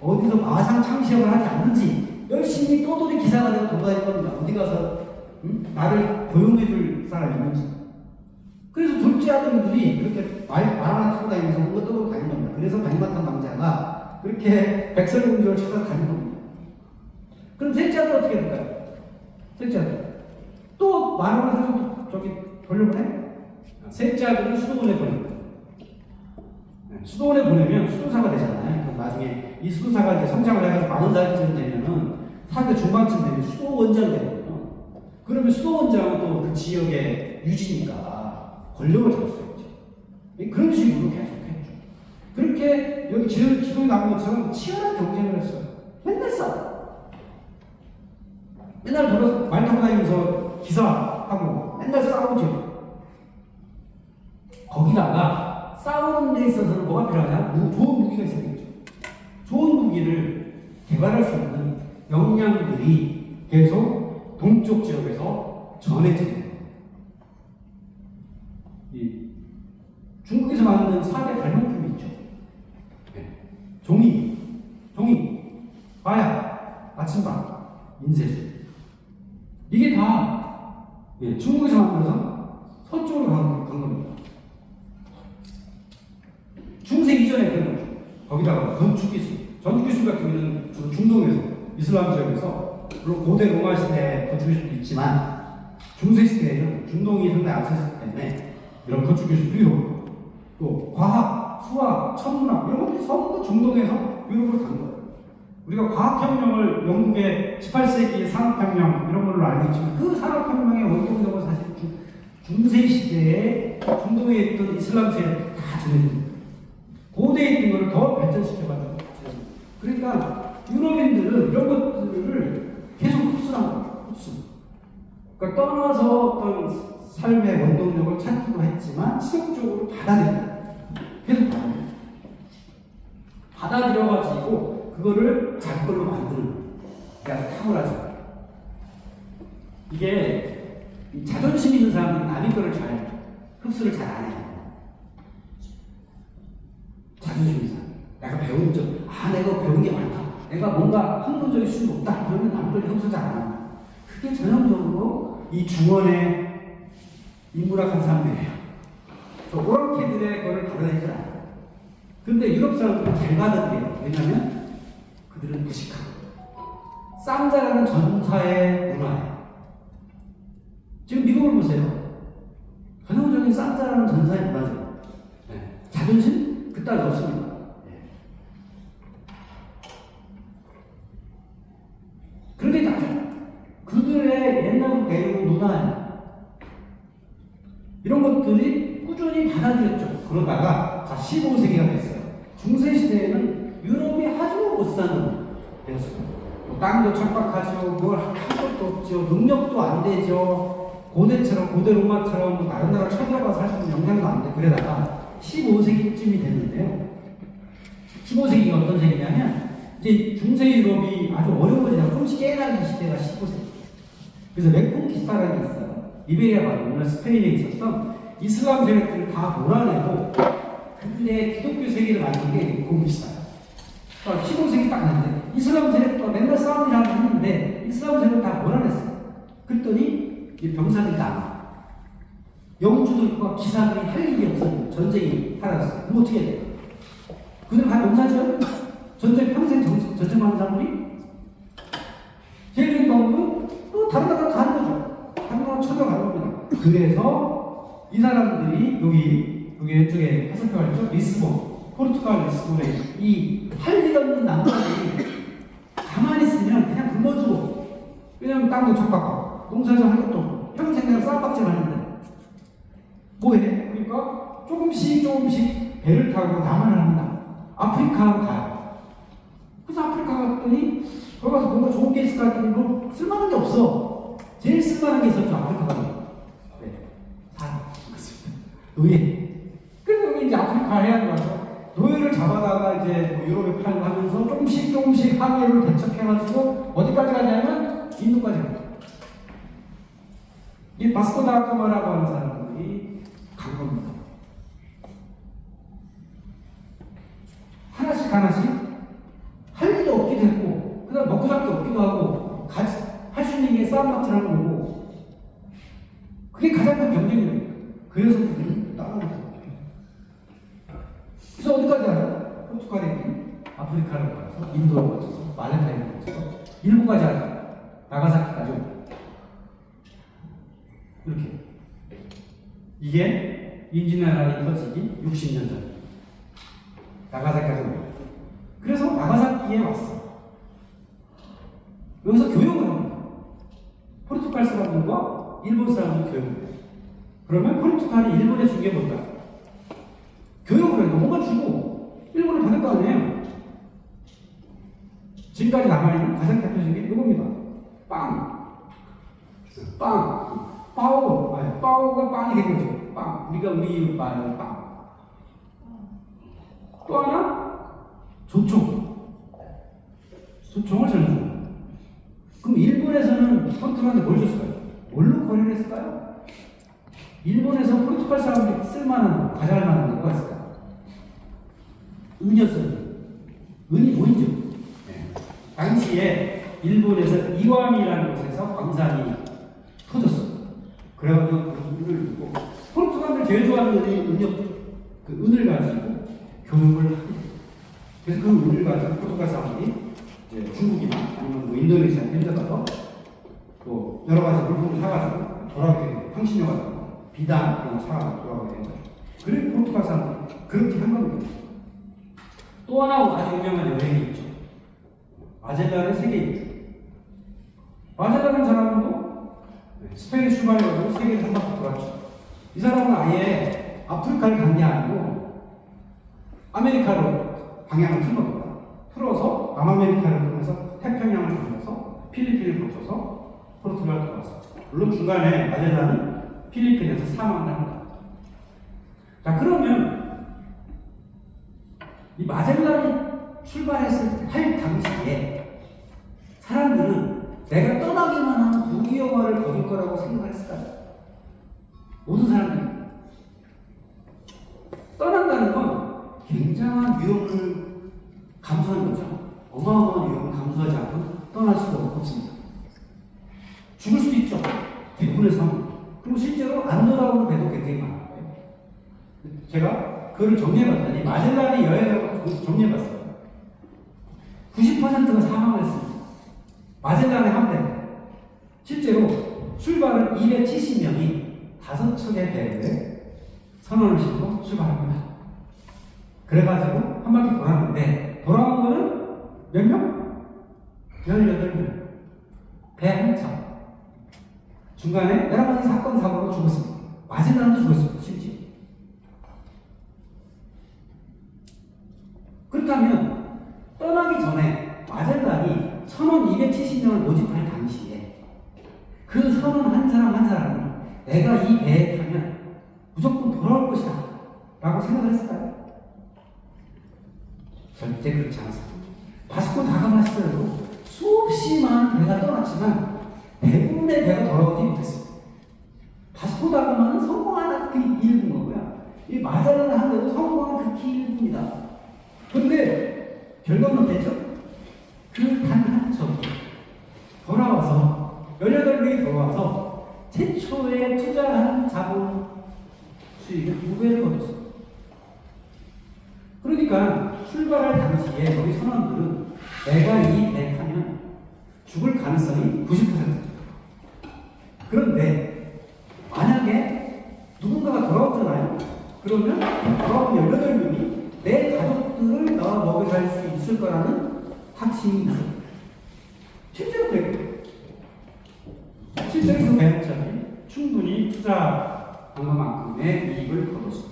B: 어디서 마상 창시험을 하지 않는지 열심히 떠돌이 기사가 되고 돌아다닐 겁니다. 어디 가서 나를 고용해줄 사람이 있는지. 그래서 둘째 아들들이 그렇게 말 하나 타고 다니면서 뭔가 떠돌아다니는 겁니다. 그래서 백마탄 왕자가 그렇게 백설공주를 찾아다니는 겁니다. 그럼 셋째 아들 어떻게 될까요? 셋째 아들 또 말 하나 타서 저기 돌려보내? 셋째 아들은 수도원에 보냅니다. 수도원에 보내면 수도사가 되잖아요. 그럼 나중에 이 수도사가 이제 성장을 해가지고 40살쯤 되면은 40대 중반쯤 되면 수도원장이 되거든요. 그러면 수도원장은 또 그 지역의 유지니까 권력을 잡을 수 있죠. 그런 식으로 계속 했죠. 그렇게 여기 지도에 나온 것처럼 치열한 경쟁을 했어요. 맨날 싸워. 맨날 돌아서 말 타고 다니면서 기사하고 맨날 싸우죠. 거기다가 싸우는 데 있어서는 뭐가 필요하냐? 좋은 무기가 있어야겠죠. 좋은 무기를 개발할 수 있는 역량들이 계속 동쪽 지역에서 전해지는 이 중국에서 만든 4대 발명품이 있죠. 종이, 마약, 나침반, 인쇄술. 이게 다 중국에서 만들어서 서쪽으로 간 겁니다. 중세 이전에 그런 거죠. 거기다가 건축기술, 전기기술 같은 경우는 주로 중동에서, 이슬람 지역에서, 물론 고대 로마 시대에 건축기술도 있지만, 중세 시대에는 중동이 상당히 앞서있기 때문에 이런 건축기술 필요, 또 과학, 수학, 천문학 이런 것들이 전부 중동에서 유럽으로 간 거예요. 우리가 과학혁명을 영국의 18세기의 산업혁명 이런 걸로 알고 있지만 그 산업혁명의 원동력은 사실 중세 시대에 중동에 있던 이슬람 세력이 다 전해집니다. 고대에 있던 것을 더 발전시켜가지고. 그러니까 유럽인들은 이런 것들을 계속 흡수한 거예요. 흡수. 그러니까 떠나서 어떤 삶의 원동력을 찾기도 했지만 지속적으로 받아들여요. 계속 받아들여가지고 그거를 자기 걸로 만드는 그러니까 탁월하죠. 이게 자존심 있는 사람은 남의 거를 잘 흡수를 잘 안 해요. 자존심 있는 사람. 내가 배운 내가 배운 게 많다. 내가 뭔가 학문적인 수준이 높다. 그러면 남의 걸 흡수 잘 안 해요. 그게 전형적으로 이 중원의 인문학한 사람들이에요. 오랑캐들의 거를 받아들이지 않아요. 근데 유럽 사람들은 잘 받아들여요. 왜냐하면 그들은 무식하고 쌈자라는 전사의 문화예요. 지금 미국을 보세요. 전형적인 쌈자라는 전사의 문화죠. 자존심? 그따위 없습니다. 그런데 나죠. 그들의 옛날 배운 문화 이런 것들이 꾸준히 받아들였죠. 그러다가 15세기가 됐어요. 중세시대에는 유럽이 아주 못 사는 데였어요. 땅도 척박하죠. 뭘 할 것도 없죠. 능력도 안 되죠. 고대 로마처럼 다른 나라 쳐들어가서 할 수 있는 역량도 안 돼. 그러다가 15세기쯤이 됐는데요. 15세기가 어떤 세기냐면 이제 중세 유럽이 아주 어려워지다가 조금씩 깨어나는 시대가 15세기. 그래서 레콘키스타라는 게 있어요. 이베리아 바로 오늘 스페인에 있었던 이슬람 세력들을 다 몰아내고 그들의 기독교 세계를 만든 게 레콘키스타예요. 그러니까 15세기 딱 났는데 이슬람 세력과 맨날 싸움이라고 했는데 이슬람 세력을 다 몰아냈어요. 그랬더니 이 병사들이 나와. 영주들과 기사들이 할 일이 없어요. 전쟁이 사라졌어요. 그럼 어떻게 해야 돼요? 그들 다 농사지어요? 전쟁 평생 전쟁하는 사람들이? 제일 좋은 방법은 또 다른 나라 가는 거죠. 다른 나라 쳐들어가는 겁니다. 그래서 이 사람들이 여기 왼쪽에 화살표가 있죠? 리스본. 포르투갈 리스본에 이 할 일 없는 남자들이 가만히 있으면 그냥 굶어주고 왜냐면 땅도 척박하고 농사도 할 것도 없고 평생 그냥 쌈박질 하는데 뭐해? 그러니까 조금씩 배를 타고 남한을 합니다. 아프리카로 가요. 그래서 아프리카 갔더니 거기 가서 뭔가 좋은 게 있을까 했더니 뭐 쓸만한 게 없어. 제일 쓸만한 게 있었죠. 아프리카 가면 노예. 그래서 여기 이제 아프리카 해안 가서 노예를 잡아다가 이제 뭐 유럽에 팔고 하면서 조금씩 항해를 대척해가지고 어디까지 가냐면 인도까지 가요. 이 바스코 다가마라고 하는 사람들이 간 겁니다. 하나씩 할 일도 없기도 했고 그다음 먹고 살 게 없기도 하고 할 수 있는 게 싸움박질 하는 거고 그게 가장 큰 경쟁이에요. 그래서 그들은 따라갑니다. 그래서 어디까지 가요? 포르투갈에 아프리카를 가서 인도를 거쳐서 말레타인을 거쳐서 일본까지 가죠. 나가사키까지 오고 이렇게 이게 임진왜란이 터지기 60년 전 나가사키까지 오고 그래서 나가사키에 왔어. 여기서 교육을 합니다. 포르투갈 사람들과 일본 사람들 교육을 해요. 그러면 포르투갈이 일본에 준 게 뭘까요? 교육을 해요. 뭔가 주고 일본을 받을 거 아니에요. 지금까지 남아있는 가장 대표적인 게 이겁니다. 빠오가 빵이 된 거죠. 빵. 우리 말은 빵. 또 하나? 조총. 종을 전해줘. 그럼 일본에서는 포르투갈한테 뭘 줬을까요? 뭘로 거래를 했을까요? 일본에서 포르투갈 사람들이 쓸만한, 가져갈 만한 게 뭐가 있을까요? 은이었어요. 은이 뭐인지. 네. 당시에 일본에서 이완이라는 곳에서 광산이 터졌어. 그래가지고 그 은을 주고, 포르투갈을 제일 좋아하는 그 은을 가지고 교육을 하게 돼. 그래서 그 은을 가지고 포르투갈 사람들이 이제 중국이나 아니면 뭐 인도네시아 이런 데 가서 또 여러 가지 물품을 사가지고 돌아오게 돼요. 향신료 같은 거, 비단 이런 거 사가지고 돌아오게 되는 거죠. 그리고 포르투갈 사람들이 그렇게 한 겁니다. 또 하나 아주 유명한 여행이 있죠. 마젤란의 세계 일주. 마젤란은 사람도 스페인 출발해가지고 세계를 한 바퀴 돌았죠. 이 사람은 아예 아프리카를 간 게 아니고 아메리카로 방향을 틀은 겁니다. 틀어서 남아메리카를 통해서 태평양을 건너서 필리핀을 거쳐서 포르투갈을 돌아왔어요. 물론 중간에 마젤란은 필리핀에서 사망을 합니다. 자, 그러면 이 마젤란이 출발했을 할 당시에 사람들은 내가 떠나기만 하면 부귀영화를 거둘 거라고 생각했을까요? 모든 사람들이 떠난다는 건 굉장한 위험을 감수하는 거죠. 어마어마한 위험을 감수하지 않고 떠날 수가 없습니다. 죽을 수도 있죠. 대부분의 상황. 그리고 실제로 안 돌아오는 배도 굉장히 많아요. 제가 그걸 정리해봤더니 마젤란의 여행을 정리해봤어요. 90%가 사망을 했습니다. 마젤란의 함대. 실제로 출발을 270명이 5척의 배에 선원을 싣고 출발합니다. 그래가지고 한 바퀴 돌았는데 돌아온 거는 몇 명? 18명. 배 한 척. 중간에 여러 가지 사건, 사고로 죽었습니다. 마젤란도 죽었습니다. 심지어. 그렇다면 떠나기 전에 마젤란이 선원 270명을 모집할 당시에 그 선원 한 사람 한 사람이 내가 이 배에 타면 무조건 돌아올 것이다 라고 생각을 했을까요? 절대 그렇지 않습니다. 바스코 다가마 시절에도 수없이 많은 배가 떠났지만 대부분의 배가 돌아오지 못했습니다. 바스코 다가마는 성공한 그 일부인 거고요. 이 마젤란 한데도 성공한 극히 일부입니다. 그런데 결과는 어땠죠? 그 단 한 척이 돌아와서 18명이 돌아와서 최초에 투자한 자본 수익을 2배를 거뒀습니다. 그러니까 출발할 당시에 우리 선원들은 내가 이 배에 타면 죽을 가능성이 90%입니다. 그런데 만약에 누군가가 돌아오잖아요. 그러면 돌아온 18명이 내 가족들을 넣어 먹여 살 수 있을 거라는 확신이 있어요. 실제로 그래요. 실제로 그 배합자들이 충분히 투자한 것만큼의 이익을 거뒀습니다.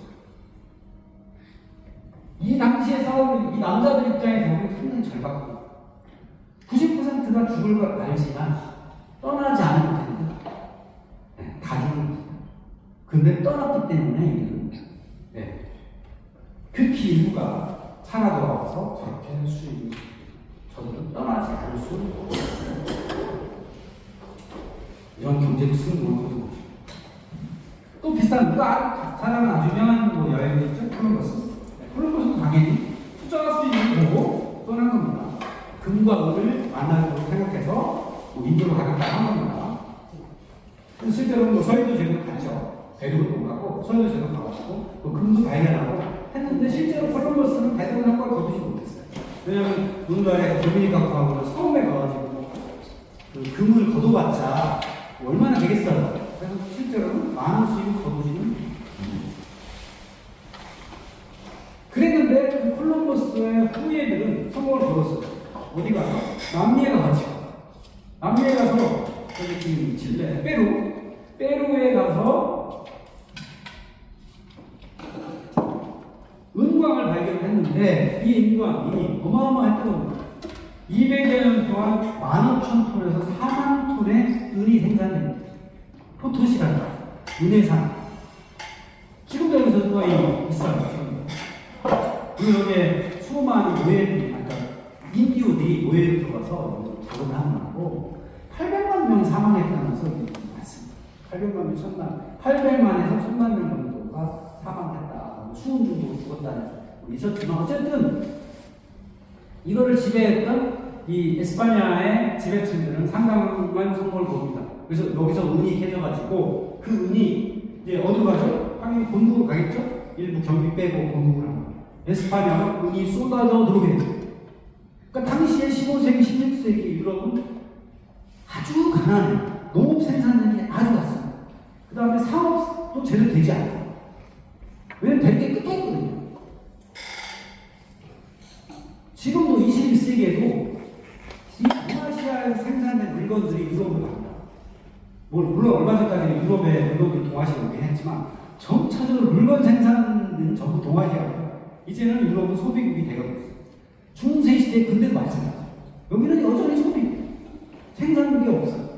B: 이 당시에 싸우는 이 남자들 입장에서는 상당히 절박합니다. 90%가 죽을 걸 알지만 떠나지 않으면 됩니다. 다 죽습니다. 근데 떠났기 때문에 극히 일부가 살아 돌아와서 저렇게 수익이 저들은 떠나지 않을 수 없습니다. 이런 경제적 승부를 또 비슷한 사람은 아주 유명한 뭐 여행이 있죠. 콜럼버스. 콜럼버스도 당연히 투자할 수 있는 거고 떠난 겁니다. 금과 은을 만나는 걸로 생각해서 뭐 인도로 가겠다 한 겁니다. 실제로 뭐 서인도 제도 갔죠. 배도를 못 가고 서인도 제도 가가지고 또 금도 발견하고 했는데 실제로 콜럼버스는 배도를 한 걸 거두지 못했어요. 왜냐하면 우리나라의 도미니카 공화국은 섬에 가가지고 그 금을 거둬봤자 얼마나 되겠어요. 그래서 실제로는 많은 수익을 거두지는 그랬는데 그 콜럼버스의 후예들은 성공을 거뒀어요. 어디 가서? 남미에 가죠. 남미에 가서 여기 지금 칠레, 페루에 가서 은광을 발견했는데 이 은광이 어마어마했던 겁니다. 200여 년 동안 15,000톤에서 4만 톤의 은이 생산됩니다. 포토시라는 은해산. 지금도 여기서 은광이 있어요. 그리고 여기에 수많은 모해들이, 인디오들이 모해를 들어가서 해서 작업을 하고 800만 명이 사망했다면서 많습니다. 800만 명, 1000만, 800만에서 1000만 명 정도가 사망했다. 수은 중독으로 죽었다는 있었지만 어쨌든 이거를 지배했던 이 에스파냐의 지배층들은 상당한 성공을 봅니다. 그래서 여기서 은이 캐져가지고 그 은이 이제 어디로 가죠? 당연히 본국으로 가겠죠? 일부 경비 빼고 본국으로 합니다. 에스파냐가 은이 쏟아져 들어오게 되죠. 그러니까 당시에 15세기, 16세기 유럽은 아주 가난해. 농업 생산량이 아주 낮습니다. 그 다음에 상업도 제대로 되지 않아요. 왜냐면 될 게 끝에 있거든요. 지금도 21세기에도 이 동아시아에서 생산된 물건들이 유럽으로 갑니다. 물론 얼마 전까지는 유럽의 물건들이 동아시아로 오긴 했지만 점차적으로 물건 생산은 전부 동아시아고요. 이제는 유럽은 소비국이 되고 있어요. 중세시대 근대도 마찬가지예요. 여기는 여전히 소비국. 생산국이 없어요.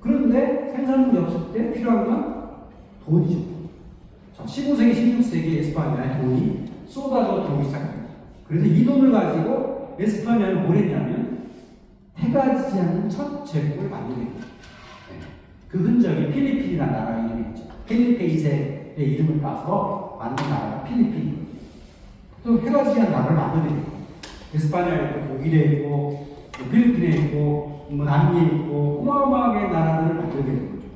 B: 그런데 생산국이 없을 때 필요한 건 돈이죠. 자, 15세기, 16세기 에스파냐에 돈이 쏟아져 들어오기 시작합니다. 그래서 이 돈을 가지고 에스파냐는 뭘 했냐면 해가 지지 않는 첫 제국을 만들게 됩니다. 그 흔적이 필리핀이라는 나라 이름이었죠. 펠리페이세의 이름을 따서 만든 나라가 필리핀. 또 해가 지지 않는 나라를 만들게 됩니다. 에스파냐에 있고 독일에 있고 필리핀에 있고 남미에 있고 어마어마하게 나라들을 만들게 된 거죠.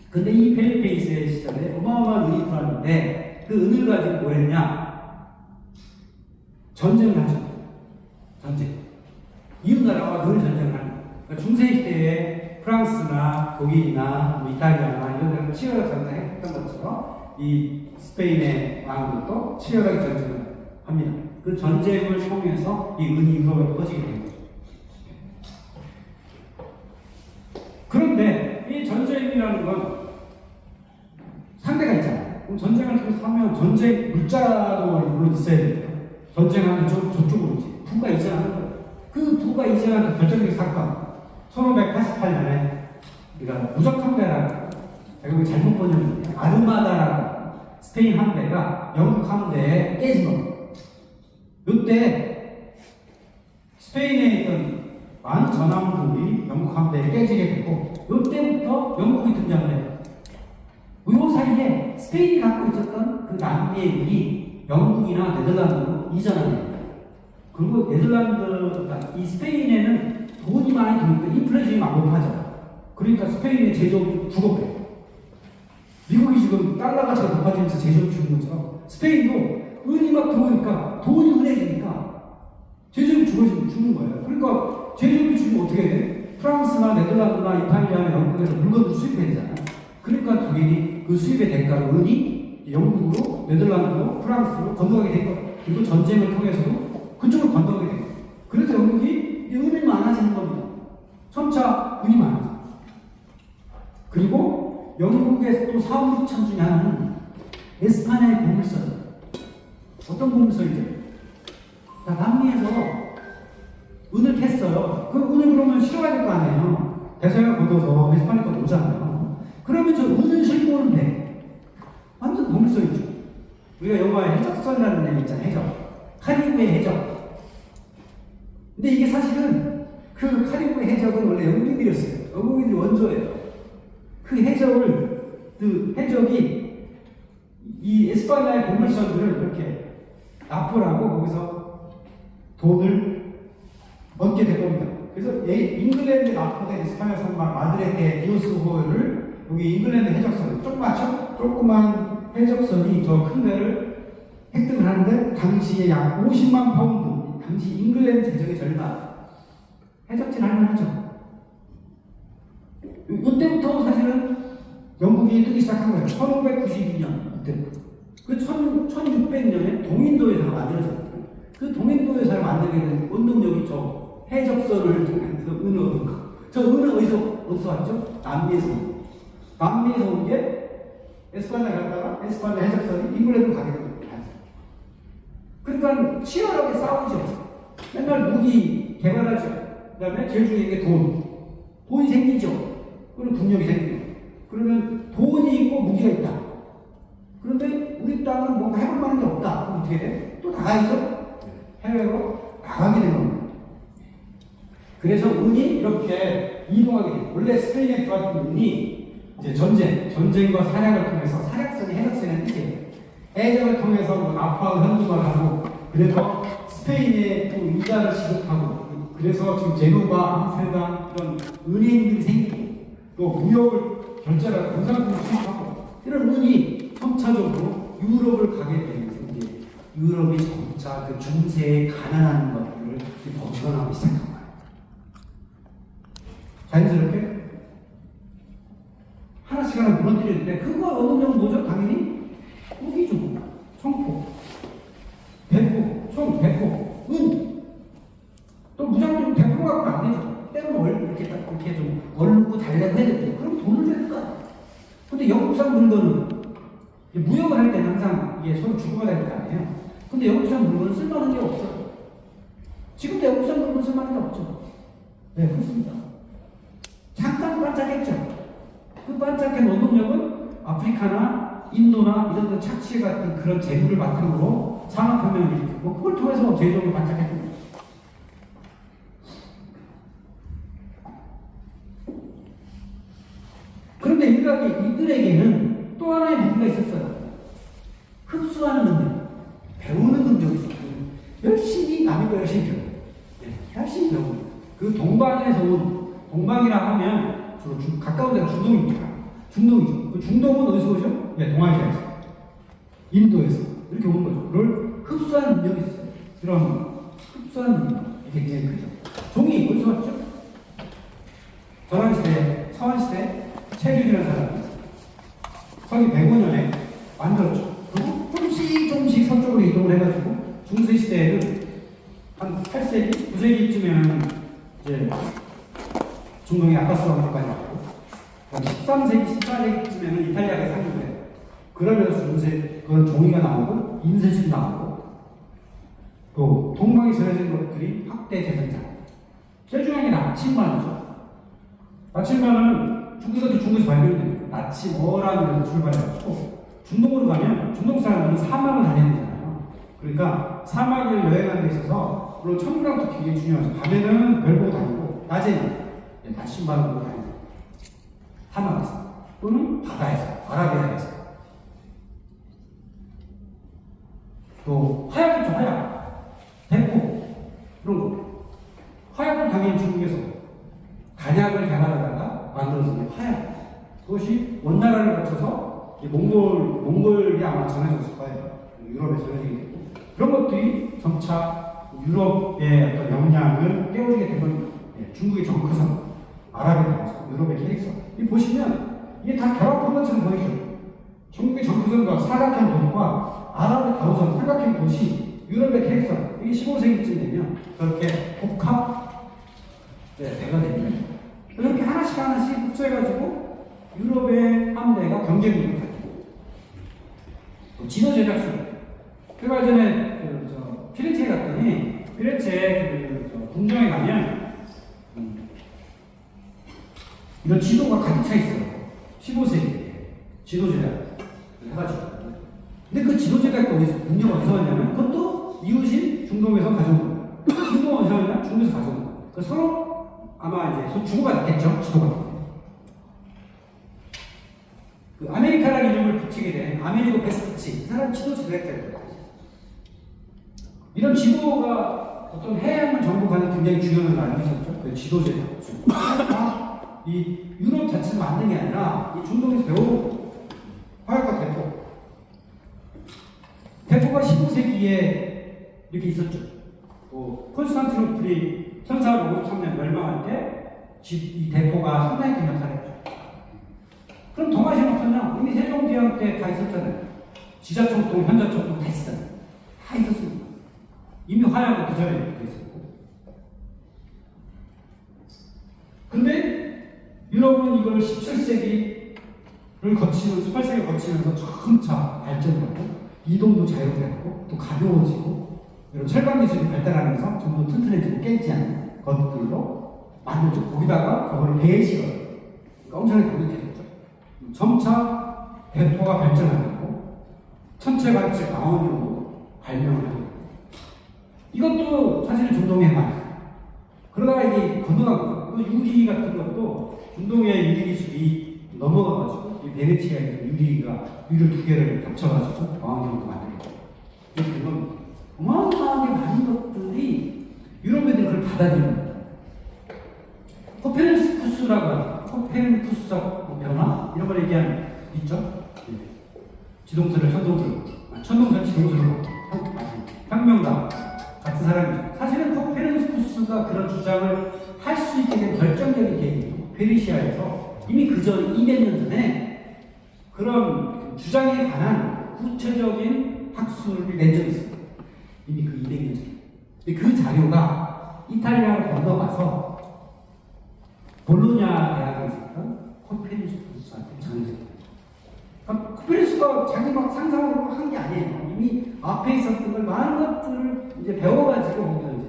B: 근데 이 펠리페이세 시절에 어마어마한 은이 풀었는데 그 은을 가지고 뭘 했냐? 전쟁을 하죠. 전쟁. 이웃나라와 늘 전쟁을 합니다. 그러니까 중세시대에 프랑스나 독일이나 뭐 이탈리아나 이런 데는 치열하게 전쟁했던 것처럼 이 스페인의 왕들도 치열하게 전쟁을 합니다. 그 전쟁을 통해서 이 은이 유럽에 퍼지게 된 거죠. 그런데 이 전쟁이라는 건 상대가 있잖아요. 그럼 전쟁을 통해서 하면 전쟁 물자도 물론 있어야 돼요. 전쟁하면 저쪽으로 이제 부가 이전하는 거예요. 그 부가 이전하는 결정적인 사건. 1588년에 우리가 무적 함대라는 제가 잘못 번역했는데 아르마다라는 스페인 함대가 영국 함대에 깨진 겁니다. 이때 스페인에 있던 많은 전함들이 영국 함대에 깨지게 되고 이때부터 영국이 등장을 해요. 이 사이에 스페인이 갖고 있었던 그 남미의 운이 영국이나 네덜란드로 이전합니다. 그리고 네덜란드, 이 스페인에는 돈이 많이 들어오니까 인플레이션이 막 높아져요. 그러니까 스페인의 제조업이 죽어버려요. 미국이 지금 달러가 잘 높아지면서 제조업이 죽는 것처럼 스페인도 은이 막 들어오니까 돈이 흔해지니까 제조업이 죽는 거예요. 그러니까 제조업이 죽으면 어떻게 돼? 프랑스나 네덜란드나 이탈리아나 영국에서 물건을 수입해야 되잖아요. 그러니까 독일이 그 수입의 대가로 은이 영국으로, 네덜란드로, 프랑스로 건너가게 된 거예요. 그리고 전쟁을 통해서도 그쪽으로 건너가게 된 거예요. 그래서 영국이 은이 많아지는 겁니다. 점차 은이 많아져요. 그리고 영국의 또 사업물천 중에 하나는 에스파냐의 보물선. 어떤 보물선이죠? 남미에서 은을 캤어요. 그 은을 그러면 실어야 될 거 아니에요. 대서양을 건너서 에스파냐가 오잖아요. 그러면 저 은을 싣고 오는데 완전 보물선이죠. 우리가 영화에 해적선이라는 얘기 있잖아요. 해적. 카리브의 해적. 근데 이게 사실은 그 카리브의 해적은 원래 영국인들이었어요. 영국인들이 원조예요. 그 해적이 이 에스파냐의 보물선들을 이렇게 납부를 하고 거기서 돈을 얻게 된 겁니다. 그래서 잉글랜드 납포된 에스파냐 선박 마드레테 디오스호를 여기 잉글랜드 해적선, 조그만 해적선이 저 큰 배를 획득을 하는데 당시에 약 50만 파운드, 당시 잉글랜드 재정의 절반. 해적질 할만하죠. 이때부터 사실은 영국이 뜨기 시작한 거예요. 1592년 이때부터. 그 1600년에 동인도회사가 만들어졌어요. 그 동인도회사를 만들게 된 원동력이 저 해적선을 통해서 은을 얻은 거. 저 은은 어디서 왔죠? 남미에서 온 거. 남미에서 온 게 에스파냐 갔다가 에스파냐 해적선이 잉글랜드 가게 된 거예요. 그러니까 치열하게 싸우죠. 맨날 무기 개발하죠. 그 다음에 제일 중요한 게 돈이 생기죠. 그럼 국력이 생기고. 그러면 돈이 있고 무기가 있다. 그런데 우리 땅은 뭔가 해볼 만한 게 없다. 그럼 어떻게 돼? 또 나가야죠. 해외로 나가게 되는 겁니다. 그래서 운이 이렇게 이동하게 돼요. 원래 스페인에 들어왔던 운이 이제 전쟁과 사냥을 통해서 사냥성이 해적선의 뜻이에요. 해적을 통해서 뭐 아파하고 현금을 하고 그래서 스페인에 또 위자를 지급하고 그래서 지금 제노바, 암스테르담 이런 은행들이 생기고 또 무역을 결제하고 공산품을 수입하고 이런 운이 점차적으로 유럽을 가게 되면서 이제 유럽이 점차 그 중세의 가난한 것들을 벗어나기 시작한 거예요. 자연스럽게 하나씩 하나 무너뜨리는데 그거 어느 정도 뭐죠? 당연히 우기죠. 청포, 대포, 총, 대포, 은. 또 무작정 대포 갖고 안 되죠. 때로는 이렇게 딱 이렇게 좀 얼고 달래고 해야 되거든요. 그럼 돈을 줄 거야. 근데 영국산 물건은 무역을 할 때는 항상 이게 서로 주고받아야 될 거 아니에요. 근데 영국산 물건은 쓸만한 게 없어요. 지금도 영국산 물건 쓸만한 게 없죠. 네, 그렇습니다. 잠깐 반짝했죠. 그 반짝한 노동력은 아프리카나 인도나 이런 데 착취해 갔던 그런 재물을 바탕으로 산업혁명을 일으켰고 그걸 통해서 제조업이 반짝했던 거죠. 그런데 이들에게는 또 하나의 무기가 있었어요. 흡수하는 능력, 배우는 능력이 있었고 열심히 남의 거 열심히 배우고 열심히 배우고 그 동방에서 온 동방이라 하면 주로 가까운 데가 중동입니다. 중동이죠. 그 중동은 어디서 오죠? 네, 동아시아에서 인도에서 이렇게 온 거죠. 그걸 흡수하는 능력이 있어요. 그럼 흡수하는 능력이 굉장히 크죠. 종이 어디서 왔죠? 전환시대, 서한시대 체류이라는 사람이 서기 105년에 만들었죠. 그리고 조금씩 서쪽으로 이동을 해가지고 중세시대에는 한 8세기, 9세기쯤에는 이제 중동의 아카스 왕국까지 왔고 13세기, 14세기쯤에는 이탈리아가 상륙해요. 그러면서 중세 그런 종이가 나오고 인쇄술이 나오고 또 동방에 전해진 것들이 확대 재생산. 제일 중요한 게 나침반이죠. 나침반은 이것도 중국에서 발견됩니다. 나침어라는 데서 출발해가지고 중동으로 가면 중동 사람들은 사막을 다니잖아요. 그러니까 사막을 여행하는 데 있어서 물론 천문학도 굉장히 중요하죠. 밤에는 별 보고 다니고 낮에는 나침반으로 다니고 사막에서 또는 바다에서 아라비아에서 또 화약이죠. 화약 대포 그런 거 화약은 당연히 중국에서 간약을 개발하다가 만들어진 화약 그것이 원나라를 거쳐서 몽골이 아마 전해졌을 거예요. 유럽에 전해지게 됐고 그런 것들이 점차 유럽의 어떤 역량을 깨워주게 된 겁니다. 중국의 정크선, 아랍의 유럽의 캐릭터. 이 보시면 이게 다 결합한 것처럼 보이죠. 중국의 정크선과 사각형 도시와 아랍의 가로선, 삼각형 도시, 유럽의 캐릭터. 이게 15세기쯤 되면 그렇게 복합 대가 됩니다. 이렇게 하나씩 흡수해가지고 유럽의 함대가 경쟁을 일으켰고 지도 제작술. 제가 전에 피렌체에 갔더니 피렌체 궁정에 가면 이런 지도가 가득 차 있어요. 15세기 지도 제작 해가지고. 근데 그 지도 제작도 궁정 어디서 왔냐면 그것도 이웃인 중동에서 가져온 거예요. 중동 어디서 왔냐? 중동에서 가져온 거예요. 서로 아마 이제 주고받았겠죠. 지도가. 그 아메리카라는 이름을 붙이게 된 아메리고 베스푸치 이 사람 지도 제작자예요. 이런 지도가 어떤 해양을 정복하는 굉장히 중요한 걸 알고 있었죠. 그 지도 제작. 이 유럽 자체를 만든 게 아니라 이 중동에서 배운 화약과 대포. 대포가 15세기에 이렇게 있었죠. 콘스탄티노플이 1453년 멸망할 때 이 대포가 상당히 큰 역할을 했죠. 그럼 동아시아 없었냐? 이미 세종대왕 때 다 있었잖아요. 지자총통, 현자총통 다 있었잖아요. 다 있었습니다. 이미 화약은 그 전에 돼 있었고. 근데 유럽은 이걸 17세기를 거치면서 18세기를 거치면서 점차 발전하고 이동도 자유롭고 또 가벼워지고 이런 철강 기술이 발달하면서 전부 튼튼해지고 깨지지 않는 것들로 만들죠. 거기다가 그걸 배식을 그러니까 엄청나게 강력해졌죠. 점차 대포가 발전하고 천체 관측 망원경도 발명을 하고 이것도 사실은 중동의 말 그러다가 이게 건너간 거, 유리 같은 것도 중동의 유리 기술이 넘어가가지고 이 베네치아에서 유리를 두 개를 합쳐가지고 광학경도 만들게 돼요. 이렇게 어마어마하게 많은 것들이 유럽 애들이 그걸 받아들이는 거예요. 코페르니쿠스라고 하죠. 코페르니쿠스적 변화 이런 걸 얘기하는 있죠. 지동설을 천동설 지동설로 혁명가 같은 사람이죠. 사실은 코페르니쿠스가 그런 주장을 할 수 있게 된 결정적인 계기도 페르시아에서 이미 그전 200년 전에 그런 주장에 관한 구체적인 학술을 낸 적이 있습니다. 이미 그 200년 전에. 근데 그 자료가 이탈리아로 건너가서 볼로냐 대학에 있었던 코페르니쿠스한테 전해졌어요. 그러니까 코페르니쿠스가 자기 막 상상으로 한 게 아니에요. 이미 앞에 있었던 걸 많은 것들을 이제 배워가지고 거기서 이제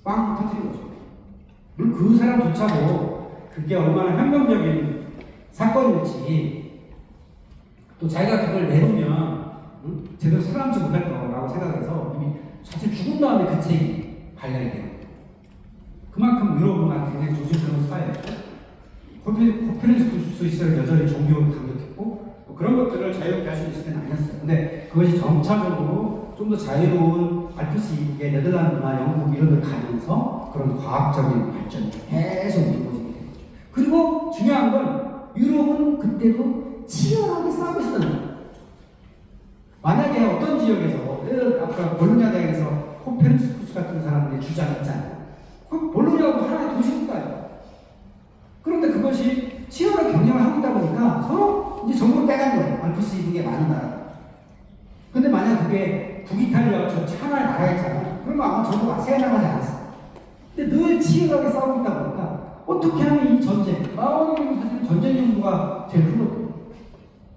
B: 빵 터뜨린 거죠. 물론 그 사람조차도 그게 얼마나 혁명적인 사건일지 또 자기가 그걸 내놓으면 제대로 살아남지 못할 거라고 생각해서 이미 사실 죽은 다음에 그 책이 발견이 돼요. 그만큼 유럽은 굉장히 조심스러운 사회였고 코페르니쿠스 시절에 여전히 종교를 강력했고 그런 것들을 자유롭게 할 수 있을 때는 아니었어요. 근데 그것이 점차적으로 좀 더 자유로운 알프스 이북의 네덜란드나 영국 이런 데를 가면서 그런 과학적인 발전이 계속 이루어지게 된 거죠. 그리고 중요한 건 유럽은 그때도 치열하게 싸우고 있었던 거예요. 만약에 어떤 지역에서 아까 볼로냐 대학에서 코페르니쿠스 같은 사람들의 주장이 있잖아요. 볼로냐가 하나의 도시국가예요. 그런데 그것이 치열하게 경쟁을 하고 있다 보니까 서로 이제 정보를 빼간 거예요. 알프스 이북에 많은 나라. 근데 만약 그게 북이탈리아가 전체 하나의 나라였잖아요. 그러면 아마 정보가 새어나가지 않았어요. 근데 늘 치열하게 싸우고 있다 보니까 어떻게 하면 이 전쟁, 마오리는 사실 전쟁 연구가 제일 큰 거예요.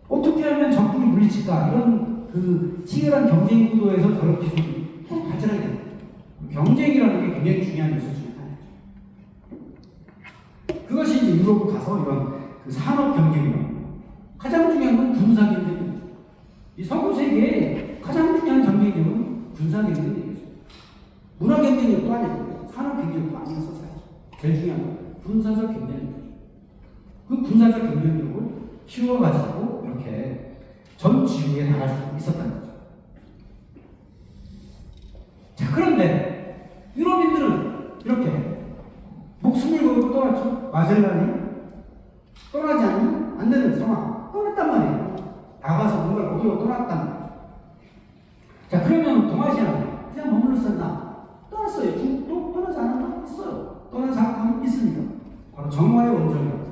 B: 어떻게 하면 적군이 물리칠까 이런 그 치열한 경쟁 구도에서 저런 기술이 계속 발전하게 됩니다. 경쟁이라는 게 굉장히 중요한 요소 중에 하나죠. 그것이 이제 유럽으로 가서 이런 그 산업 경쟁이요. 가장 중요한 건 군사 경쟁입니다. 이 서구 세계에 가장 중요한 경쟁력은 군사 경쟁력이죠. 문화 경쟁력도 아니고 산업 경쟁력도 아니어서 사실 제일 중요한 건 군사적 경쟁력이죠. 그 군사적 경쟁력을 키워가지고 이렇게 전 지구에 나가지고 있었다는 거죠. 자, 그런데 유럽인들은 이렇게 목숨을 걸고 떠났죠. 마젤란이 떠나지 않으면 안 되는 상황. 떠났단 말이에요. 나가서 뭔가를 어디로 떠났단 말이에요. 자, 그러면 동아시아는 그냥 머물렀었나? 떠났어요. 중국도 떠나지 않았나? 했어요. 떠난 사건이 있습니다. 바로 정화의 원정이라고.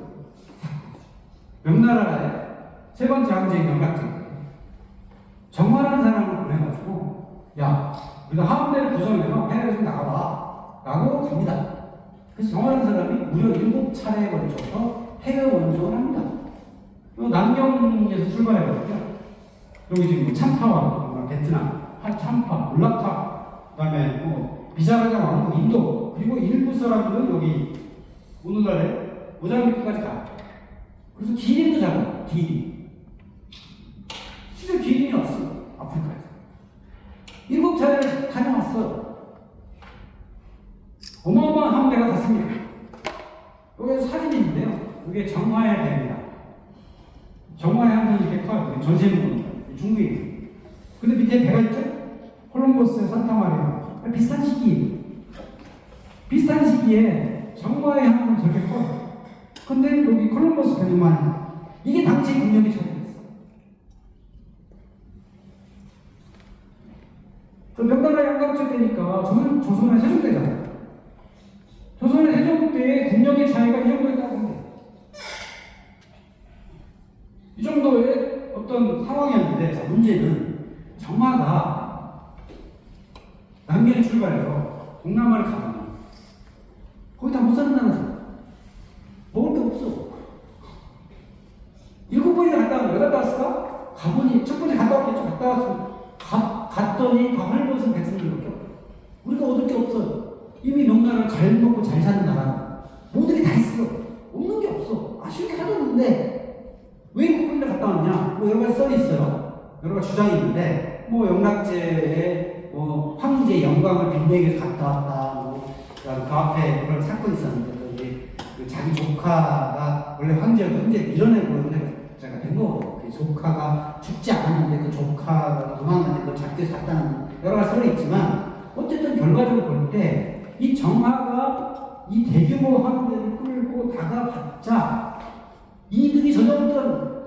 B: 명나라의 세 번째 황제인 영락제입니다. 정화라는 사람을 보내가지고, 야, 우리가 하원대를 구성해서 해외에 좀 나와봐. 라고 갑니다. 그래서 정화라는 사람이 무려 7차례에 걸쳐서 해외 원정을 합니다. 남경에서 출발해가지고요. 여기 지금 참파와 베트남, 참파, 몰라카, 그 다음에 비자르가 왕국 인도, 그리고 일부 사람들은 여기 오늘날에 모자르비크까지 가요. 그래서 기린도 잡아요. 기린. 진짜 기린이 왔어요. 아프리카에서. 7차례를 다녀왔어요. 어마어마한 함대가 갔습니다. 여기 사진이 있는데요. 이게 정화의 배입니다. 정화의 함선이 이렇게 커요. 전세문입니다. 중국이에요. 근데 밑에 배가 있죠? 콜럼버스의 산타마리아. 비슷한 시기에 정화의 함선이 저렇게 커요. 근데 여기 콜럼버스 배만 이게 당시 국력이 처음이었어요. 명나라 양강철 때니까 조선의 세종 때잖아요. 조선의 세종 때의 국력의 차이가 이 정도였다고 합니다. 이 정도의 어떤 상황이었는데, 문제는 정화가 남경에 출발해서 동남아를 가면 거기 다 못 사는 나라죠. 먹을 게 없어. 7번이나 갔다 왔는데 왜 갔다 왔을까? 가보니 첫 번째 갔다 왔겠죠. 갔다 왔으면 갔더니 다 헐벗은 백성들밖에 없어요. 우리가 얻을 게 없어요. 이미 명나라를 잘 먹고 잘 사는 나라. 모든 게 다 있어. 없는 게 없어. 아쉬운 게 하나도 없는데 왜 7번이나 갔다 왔냐? 뭐 여러 가지 썰이 있어요. 여러 가지 주장이 있는데 영락제의 황제 영광을 빛내기 위해서 갔다 왔다. 그 앞에 그런 사건이 있었는데 그 자기 조카가 원래 황제였고 현재 밀어내고 그런데 제가 된 거고 그 조카가 죽지 않았는데 그 조카가 도망갔는데 그걸 잡기 위해서 샀다는 여러 가지 설이 있지만 어쨌든 결과적으로 볼 때 이 정화가 이 대규모 황제를 끌고 다가봤자 이들이 전혀 없던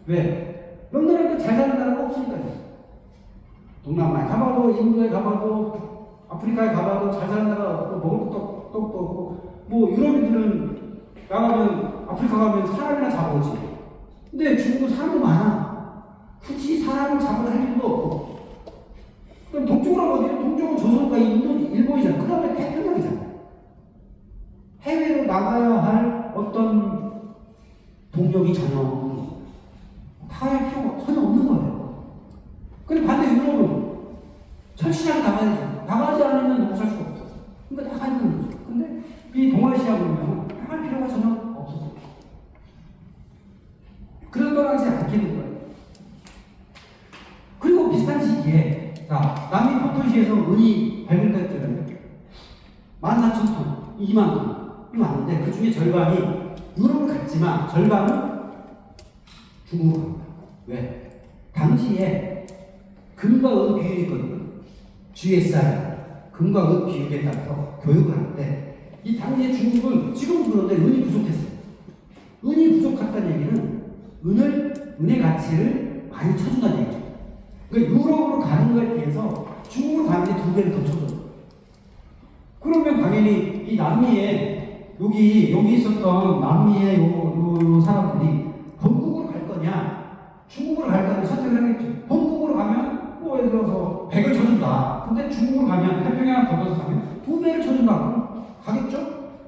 B: 왜? 명나라니까 잘 사는 나라가 없으니까요. 동남아에 가봐도 인도에 가봐도 아프리카에 가봐도 잘 사는 나라가 없고 먹을 것도 없고 뭐 유럽인들은 나가면 아프리카 가면 사람이나 잡아오지. 근데 중국 사람도 많아. 굳이 사람을 잡으러 할 일도 없고. 그럼 동쪽으로 어디요? 동쪽은 조선과 인도, 일본이잖아. 그 다음에 태평양이잖아. 해외로 나가야 할 어떤 동력이 전혀 다할 필요가 전혀 없는 거예요. 근데 반대 유럽은 철저하게 나가야 되죠. 나가지 않으면 너무 살 수가 없어. 그러니까 나가야 되는 거죠. 근데 이 동아시아 보면 나갈 필요가 전혀 없었어. 그래서 떠나지 않게 된 거예요. 그리고 비슷한 시기에 자, 남미 포토시에서 은이 발견됐잖아요. 14,000톤, 2만 톤이 왔는데 그 중에 절반이 유럽을 갔지만 절반은 중국으로 갑니다. 왜? 당시에 금과 은 비율이 있거든요. GSR, 금과 은 비율에 따라서 교육을 하는데 이 당시에 중국은 지금 그런데 은이 부족했어요. 은이 부족했다는 얘기는 은의 가치를 많이 쳐준다는 얘기죠. 그러니까 유럽으로 가는 거에 비해서 중국으로 가는 게 2배를 더 쳐줘요. 그러면 당연히 이 남미에 여기 있었던 남미의 요 사람들이 본국으로 갈 거냐 중국으로 갈 거냐 선택을 하겠죠. 본국으로 가면 뭐 예를 들어서 100을 쳐준다. 근데 중국으로 가면 태평양 건너서 가면 2배를 쳐준다. 가겠죠?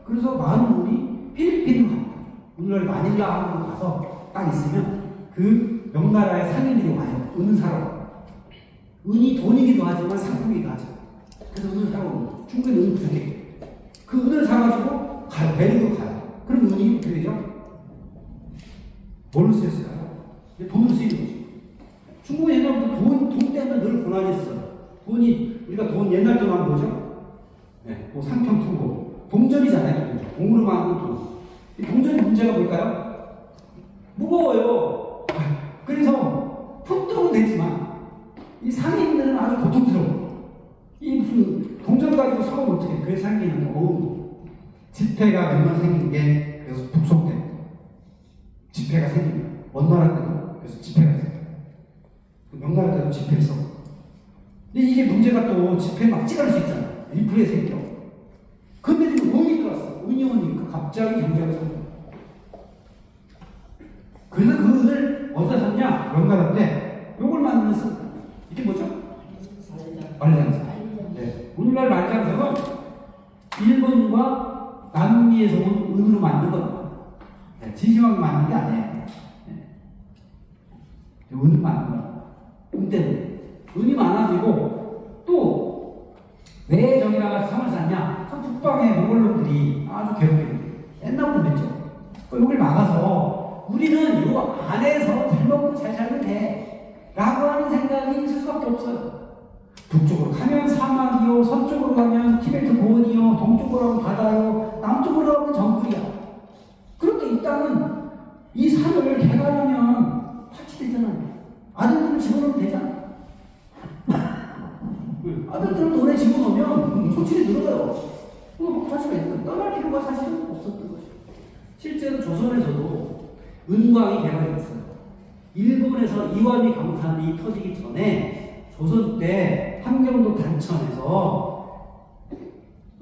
B: 그래서 많은 분이 필리핀으로 갑니다. 오늘날 마닐라 항구로 가서 딱 있으면 그 명나라의 상인들이 와요. 은 사러. 은이 돈이기도 하지만 상품이기도 하죠. 그래서 은을 사러 옵니다. 중국에는 은 부족해. 그 은을 사가지고 가요. 배로 가요. 그럼 은이 어떻게 되죠? 뭘로 쓰였을까요? 돈으로 쓰이는 거죠. 중국은 옛날부터 돈 때문에 늘 고난했어. 돈이, 우리가 돈, 옛날 돈 하면 뭐죠? 네, 뭐 상평투고. 동전이잖아요. 공으로 만든 돈. 이 동전의 문제가 뭘까요? 무거워요. 그래서 푼돈은 되지만 이 상인들은 아주 고통스러워. 이 무슨 동전 가지고 사면 어떻게? 그래서 상인은 지폐가 몇만 생긴 게 그래서 북송돼. 지폐가 생깁니다. 원나라 때도 그래서 지폐가 있어요. 명나라 때도 지폐를 써. 근데 이게 문제가 또 지폐 막 찍을 수 있잖아. 리플에 생겨. 근데 지금 운이 들어왔어. 운이 오니까 갑자기 경제가 생겨. 그래서 그 은을 어디다 샀냐? 명나라 때 요걸 만들면서 이게 뭐죠? 말장석. 네. 오늘날 말장석은 일본과 남미에서 온 은으로 만든 겁니다. 네. 지시왕이 만든 게 아니에요. 네. 은을 만든 거예요. 은 때문에. 은이 많아지고 또 왜 저기다가 성을 샀냐? 북방의 몽골놈들이 아주 괴롭게 옛날부터 했죠. 여기를 막아서 우리는 요 안에서 잘 먹고 잘 살면 돼 라고 하는 생각이 있을 수밖에 없어요. 북쪽으로 가면 사막이요, 서쪽으로 가면 티베트 고원이요, 동쪽으로 가면 바다요, 남쪽으로 가면 정글이야. 그런데 이 땅은 이 산을 개가하면 파치되잖아요. 아들들을 집어넣으면 되잖아. 아들들을 돈에 집어넣으면 소출이 늘어요. 뭐 가치가 있는 떠날 필요가 사실은 없었던 거죠. 실제로 조선에서도 은광이 개발됐어요. 일본에서 이와미 강산이 터지기 전에 조선 때 함경도 단천에서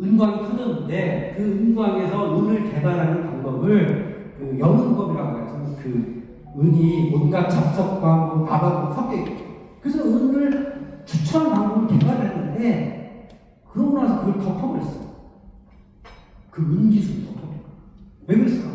B: 은광이 터졌는데 그 은광에서 은을 개발하는 방법을 그 연은법이라고 해서 그 은이 온갖 잡석과 뭐 나방과 섞여 있고 그래서 은을 추천하는 방법을 개발했는데 그러고 나서 그걸 덮어버렸어요. 그 은기술을 덮어버렸어요. 왜 그랬을까?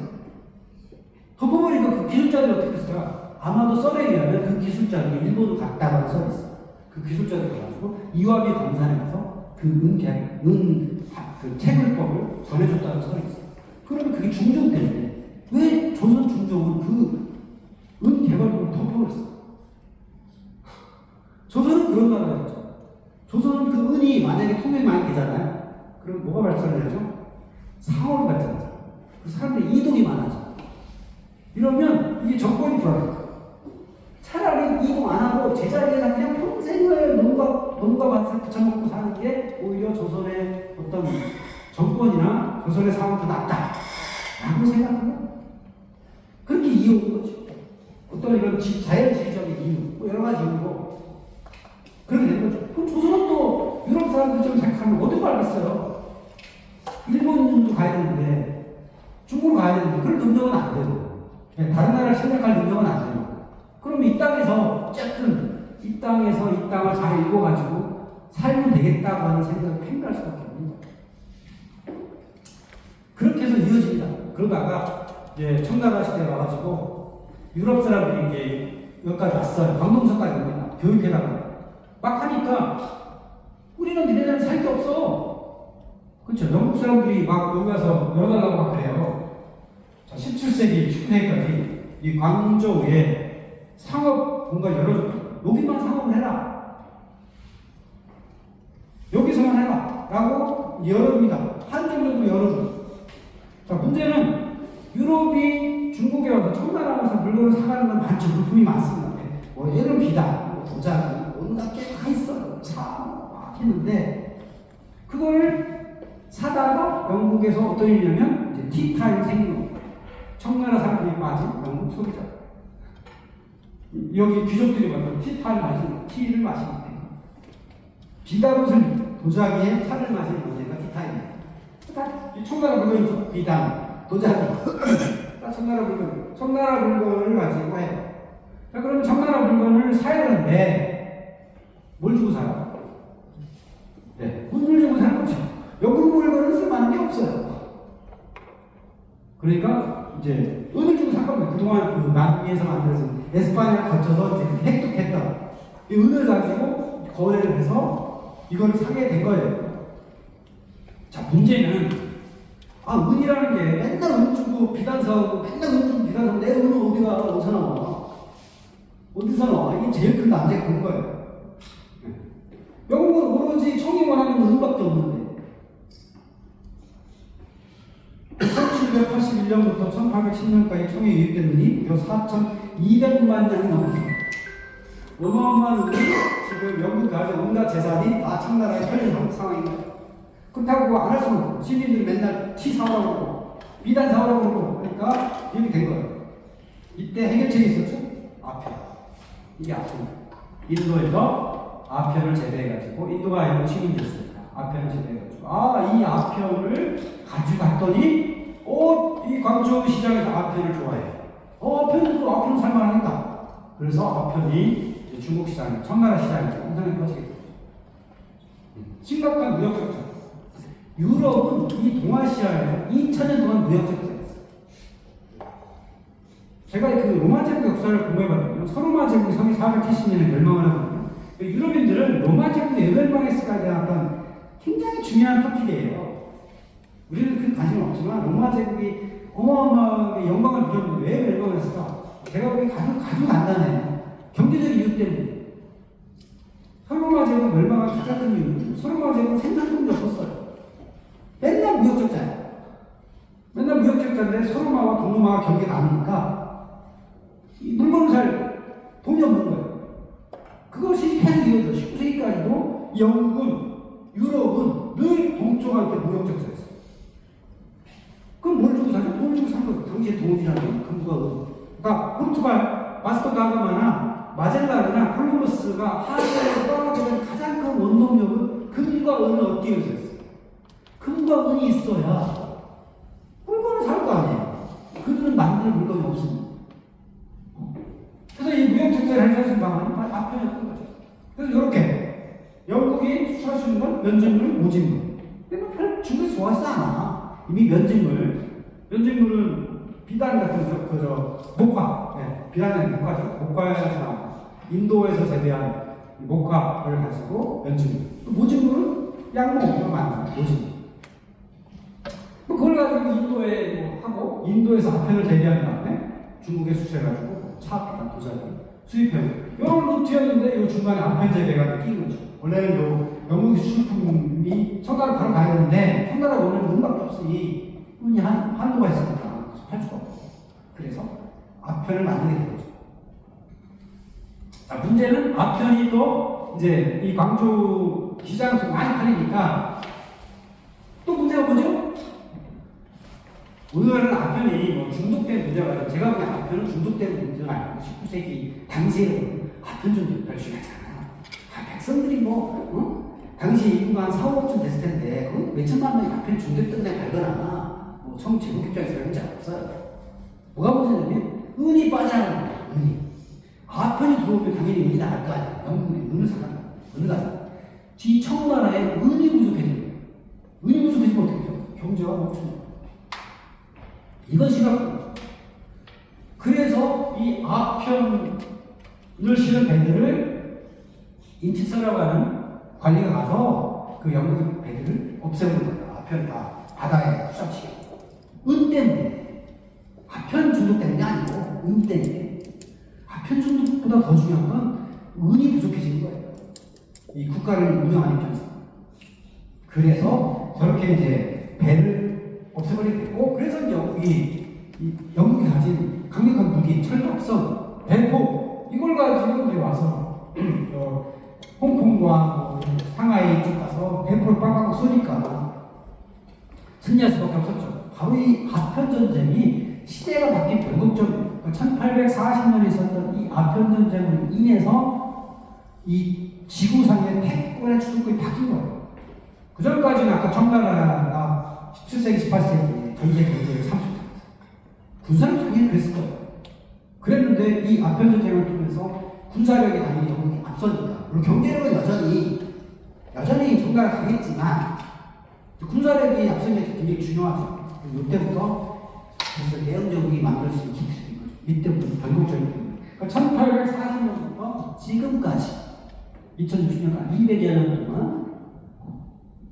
B: 덮어버리니까 그 기술자들이 어떻게 했을까? 아마도 썰에 의하면 그 기술자들이 일본으로 갔다고 썰이 있어요. 그 기술자들이 가가지고 이와비 광산에 가서 그 그 채굴법을 전해줬다는 썰이 있어요. 그러면 그게 중종 때문에 왜 조선 중종은 그 은 개발법을 덮어버렸어요? 조선은 그런 나라였죠. 조선은 그 은이 만약에 통용이 많이 되잖아요. 그럼 뭐가 발전하죠? 상업이 발전하죠. 그 사람들이 이동이 많아져. 이러면 이게 정권이 불안해. 차라리 이동 안 하고 제자리에서 그냥 평생을 농가 밭에 붙여먹고 사는 게 오히려 조선의 어떤 정권이나 조선의 상황이 더 낫다라고 생각하고 그렇게 이어온 거죠. 어떤 이런 자연주의적인 이유, 뭐 여러 가지 이유로 그렇게 된 거죠. 그럼 조선은 또 유럽 사람들처럼 생각하면 어떻게 알겠어요? 일본도 가야 되는데 중국을 가야 되는데 그런 능력은 안 되고 다른 나라를 생각할 능력은 안 되고 그럼 이 땅에서 어쨌든 이 땅에서 이 땅을 잘 읽어가지고 살면 되겠다고 하는 생각을 팽배할 수밖에 없는 거예요. 그렇게 해서 이어집니다. 그러다가 이제 청나라 시대에 와가지고 유럽 사람들이 이제 여기까지 왔어요. 광동선까지 옵니다. 교육해달라고. 막 하니까 우리는 니네들은 살 게 없어. 그렇죠. 영국 사람들이 막 여기 와서 열어달라고 막 그래요. 자, 17세기, 19세기까지 이 광저우에 상업 공간을 열어줬죠. 여기만 상업을 해라. 여기서만 해라. 라고 열어줍니다. 한정적으로 열어줘. 자, 문제는 유럽이 중국에 와서 청나라 와서 물건을 사가는 건 많죠. 물품이 많습니다. 뭐 예를 비단, 뭐 도자기, 온갖 게 다 있어요. 차, 막 했는데 그걸 사다가 영국에서 어떤 일이냐면 이제 티타임 생긴 겁니다. 청나라 사람들이 빠진 영국 소비자. 여기 귀족들이 와서 티타임 마시는 티를 마시는 때 비단옷을 도자기에 차를 마시는 문제가 티타임이에요. 이 청나라 물건이죠. 비단, 도자기. 청나라 물건. 청나라 물건을 가지고 해요. 자, 그러면 청나라 물건을 사야 되는데 뭘 주고 사요? 네, 돈을 주고 사는 거죠. 영국 물건은 쓸만한 게 없어요. 그러니까 이제 돈을 주고 산 겁니다. 그동안 그 남미에서 만들어진 에스파냐를 거쳐서 이제 획득했던 이 은을 가지고 거래를 해서 이걸 사게 된 거예요. 자, 문제는 은이라는 게 맨날 은 주고 비단 사고 맨날 은 주고 비단 사고 내 은은 어디서 나와? 어디서 나와? 이게 제일 큰 난제가 그런 거예요. 영국은 오로지 청이 원하는 은밖에 없는데 1781년부터 1810년까지 청에 유입된 은이 4,200만 량이 넘습니다. 어마어마한 은이 지금 영국 가진 온갖 재산이 다 청나라에 털린 상황입니다. 그렇다고 안 할 수는 없고 시민들이 맨날 티 사오라고 그러고 비단 사오라고 그러고 그러니까 이렇게 된 거예요. 이때 해결책이 있었죠? 아편. 이게 아편입니다. 인도에서 아편을 제대해가지고 인도가 영국 시민이 됐습니다. 아편을 제대해가지고 이 아편을 가져갔더니 이 광저우 시장에서 아편을 좋아해요. 아편은 살만하겠다. 그래서 아편이 중국 시장, 청나라 시장에서 엄청나게 퍼지게 됐죠. 심각한 무역 적자. 유럽은 이 동아시아에서 2000년 동안 무역 적자였어요. 제가 그 로마 제국 역사를 공부해봤거든요. 서로마 제국이 470년에 멸망을 하거든요. 유럽인들은 로마 제국이 왜 멸망했을까에 대한 어떤 굉장히 중요한 토픽이에요. 우리는 그 관심은 없지만 로마 제국이 어마어마하게 영광을 누렸는데 왜 멸망을 했을까? 제가 보기엔 가장 간단해요. 경제적 이유 때문에. 서로마 제국 멸망한 가장 큰 이유는 서로마 제국은 생산품이 없었어요. 맨날 무역적자예요. 맨날 무역적자인데 서로마와 동로마가 경계가 안 나니까 이 물건을 살 돈이 없는 거예요. 그것이 계속 이어져. 19세기까지도 영국은, 유럽은 늘 동쪽할 때 무역적자였어요. 그럼 뭘 주고 사냐? 뭘 주고 산 거예요. 당시에 돈이라는 게 근거가. 그러니까 포르투갈, 바스코 다가마나 마젤란이나 콜럼버스가 하와이에서 떠나게 된 가장 큰 원동력은 금과 은을 얻기 위해서였어요. 금과 은이 있어야 물건을 살 거 아니에요. 그들은 만들 물건이 없습니다. 그래서 이 무역적자를 해결하신 방안은 아편이었던 거죠. 그래서 이렇게 영국이 수출할 수 있는 건 면직물, 모직물. 근데 별 중국이 좋아하지 않아. 이미 면직물은 비단 같은 목화, 비단은 목화죠. 목화에서 나온 인도에서 재배한 목화를 가지고 면직물. 모직물은 양목으로 만든 모직물. 그걸 가지고 인도에 하고 인도에서 아편을 재배한 다음에 중국에 수출해가지고 차, 비단, 도자기 수입해요. 이런 루트였는데 이 중간에 아편 재배가 끼인 거죠. 원래는 영국의 수출품이 청나라 바로 가야 되는데 청나라 오는 운밖에 없으니 운이 한도가 있으니까 팔 수가 없고 그래서 아편을 만들게 된 거죠. 자, 문제는 아편이 또 이제 이 광주 시장에서 많이 팔리니까 또 문제가 뭐죠? 오늘은 아편이 뭐 중독된 문제가 아니라 제가 보기엔 아편은 중독된 문제가 아니고 19세기 당시에 아편 좀 역할을 중요하잖아. 백성들이 당시 인구가 한 4, 5억쯤 됐을 텐데 몇천만 명이 아편 중독된 데 갈거나 뭐 처음 제국 입장에서 현재 없어요. 뭐가 문제냐면 은이 빠져나가는 거야. 은이. 아편이 들어오면 당연히 은이 나갈 거 아니야. 영국이 은을 사간다. 은을 가자. 이 청나라에 은이 부족해져요. 은이 부족해지면 어떻게 되죠? 경제가 멈춘다. 이건 심각합니다. 그래서 이 아편을 실은 배들을 인치서라고 하는 관리가 가서 그 영국 배들을 없애버린 거예요. 아편 다 바다에 수납시키고. 은 때문에. 아편 중독 때문이 아니고 은 때문에. 아편 중독보다 더 중요한 건 은이 부족해지는 거예요. 이 국가를 운영하는 입장에서. 그래서 저렇게 이제 배를 없애버리게 됐고, 그래서 영국이 가진 강력한 무기, 철갑선, 배포, 이걸 가지고 이제 와서, 홍콩과 상하이 쪽 가서 배포를 빵빵 쏘니까 승리할 수밖에 없었죠. 바로 이 아편 전쟁이 시대가 바뀐 변곡점, 1840년에 있었던 이 아편 전쟁으로 인해서 이 지구상의 패권의 주도권이 바뀐 거예요. 그 전까지는 아까 청나라가 17세기, 18세기 전세 경제를 삼켰다. 군사력 당연히 그랬을 거예요. 그랬는데 이 아편 전쟁을 통해서 군사력이 당연히 영국이 앞서니까, 물론 경제력은 여전히 청나라가 강했지만 군사력이 앞서는 게 굉장히 중요하죠. 이때부터 대영정국이 만들 수 있는 기틀인 거죠. 이때부터 변곡점이 됩니다. 그러니까 1840년부터 지금까지 2060년까지 200여 년 동안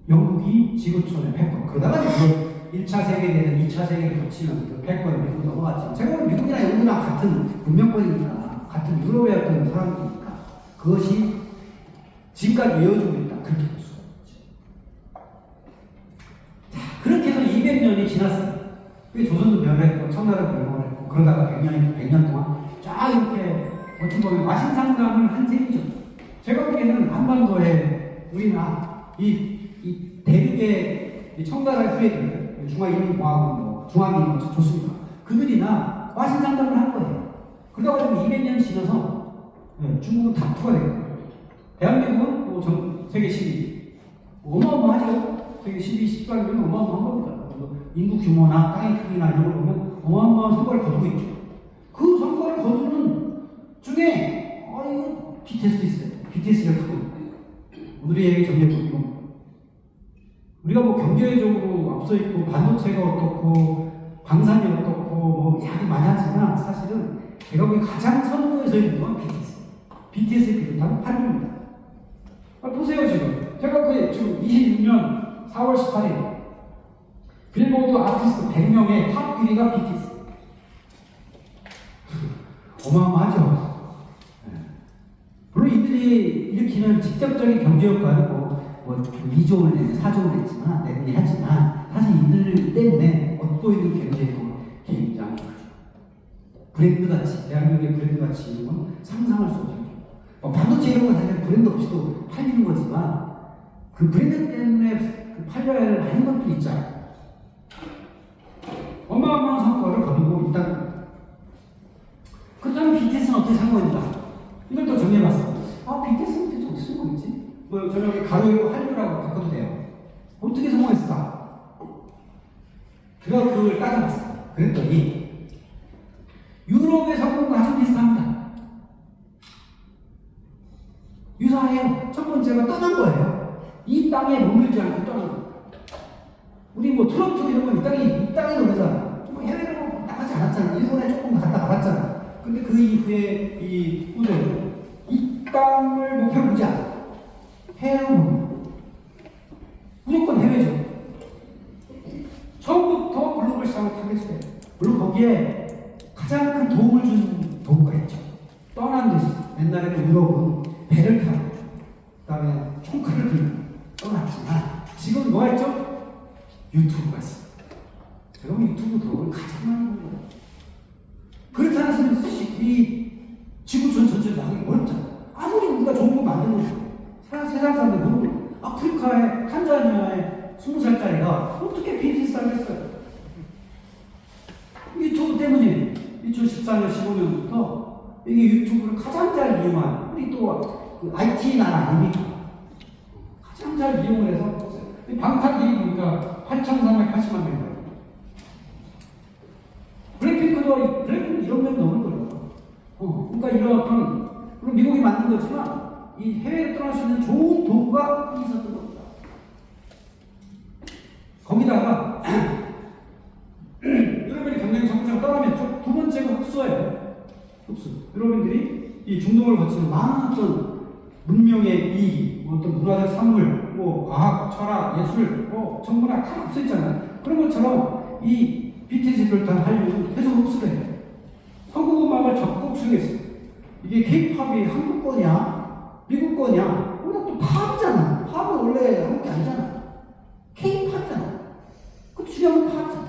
B: 영국이 지구촌의 패권, 그러다가 이제 1차 세계대전, 2차 세계를 거치면서 그 패권을 미국이 넘어갔지만, 제가 보면 미국이나 영국이나 같은 문명권이니까, 같은 유럽의 어떤 사람이니까, 그것이 지금까지 이어지고 있다. 그렇게 볼 수가 있죠. 자, 그렇게 해서 200년이 지났습니다. 조선도 멸했고, 청나라도 멸했고, 그러다가 100년 동안 쫙 이렇게 어떻게 보면 마신상담을 한 셈이죠. 제가 보기에는 한반도에 우리나 이 대륙의 청나라 후예들, 중화인민공화국, 중화민국 좋습니다. 그들이나 마신상담을 한 거예요. 그러다가 좀 200년 지나서 중국은 다투가 된 거예요. 대한민국은 뭐 세계 10위. 어마어마하죠? 세계 12, 14위면 어마어마한 겁니다. 인구 규모나 땅의 크기나 이런 걸 보면 어마어마한 성과를 거두고 있죠. 그 성과를 거두는 중에, 이거 BTS도 있어요. BTS를 크고 있는 거예요. 우리에게 정리해보면, 우리가 뭐 경제적으로 앞서 있고, 반도체가 어떻고, 방산이 어떻고, 뭐 이야기 많이 하지만, 사실은 제가 보기엔 가장 선두에 서 있는 건 BTS. BTS를 비롯한 한류입니다. 보세요, 지금. 제가 지금 26년 4월 18일, 빌보드 아티스트 100명의 탑 1위가 BTS. 어마어마하죠. 물론 이들이 일으키는 직접적인 경제 효과는 뭐 2조를 내지 4조를 냈지만, 내분이 하지만, 사실 이들 때문에 얻고 있는 경제도 굉장히 크죠. 브랜드 가치, 대한민국의 브랜드 가치 있는 건 상상할 수 없죠. 반도체 이런 건 사실 브랜드 없이도 팔리는 거지만, 그 브랜드 때문에 팔려야 할 많은 것들이 있잖아요. 어마어마한 성과를 거두고 있다는. 그렇다면 BTS는 어떻게 상호했는가? 이걸 또 정리해봤어. BTS는 대체 어떻게 쓰고 있지? 저녁에 가로이고 한류라고 바꿔도 돼요. 어떻게 성공했을까? 제가 그걸 따져봤어. 그랬더니 유럽의 성공과 아주 비슷합니다. 유사해요. 첫 번째가 떠난 거예요. 이 땅에 머물지 않고 떠난 거예요. 우리 트럼프 이런 건 이 땅에 노래잖아. 해외로 나가지 않았잖아. 일본에 조금 갔다 말았잖아. 근데 그 이후에 이 후대는 이 땅을 목표로 보지 않아. 해외로 무조건 해외죠. 처음부터 글로벌 시장을 타겟해요. 물론 거기에 가장 큰 도움을 준 도구가 있죠. 떠난 데서 옛날에는 유럽은 배를 타고, 그 다음에 총칼을 들고, 지금 뭐가 있죠? 유튜브가 있어. 제가 유튜브 들어오면 가장 많은 거예요. 그렇지 않으면 이 지구촌 전체를 나가기 어렵잖아. 아무리 우리가 좋은 거 만드는 거예요. 세상 사람들 모르고 아프리카의 탄자니아의 20살짜리가 어떻게 BTS 하겠어요? 유튜브 때문에 2014년, 15년부터 이게 유튜브를 가장 잘 이용한 우리 또 그 IT 나라 아닙니까? 가장 잘 이용을 해서 방탄들이 보니까 8,380만 명이에요. 블랙핑크도 이런 명 넘을 거예요. 그러니까 이런 어떤 물론 미국이 만든 거지만 이 해외에 떠날 수 있는 좋은 도구가 있었던 겁니다. 거기다가 여러분이 경쟁 정상 떠나면 두 번째가 흡수예요. 흡수. 여러분들이 이 중동을 거치는 많은 어떤 문명의 이 어떤 문화적 산물, 뭐 과학, 철학, 예술, 정문학 다 흡수했잖아요. 그런 것처럼 이 BTS를 비롯한 한류는 계속 흡수돼요. 서구 음악을 적극 수용했어요. 이게 K-팝이 한국 거냐, 미국 거냐, 우리가 또 팝이잖아. 팝은 원래 한국이 아니잖아. K-팝이잖아. 그것도 중요한 건 팝이잖아.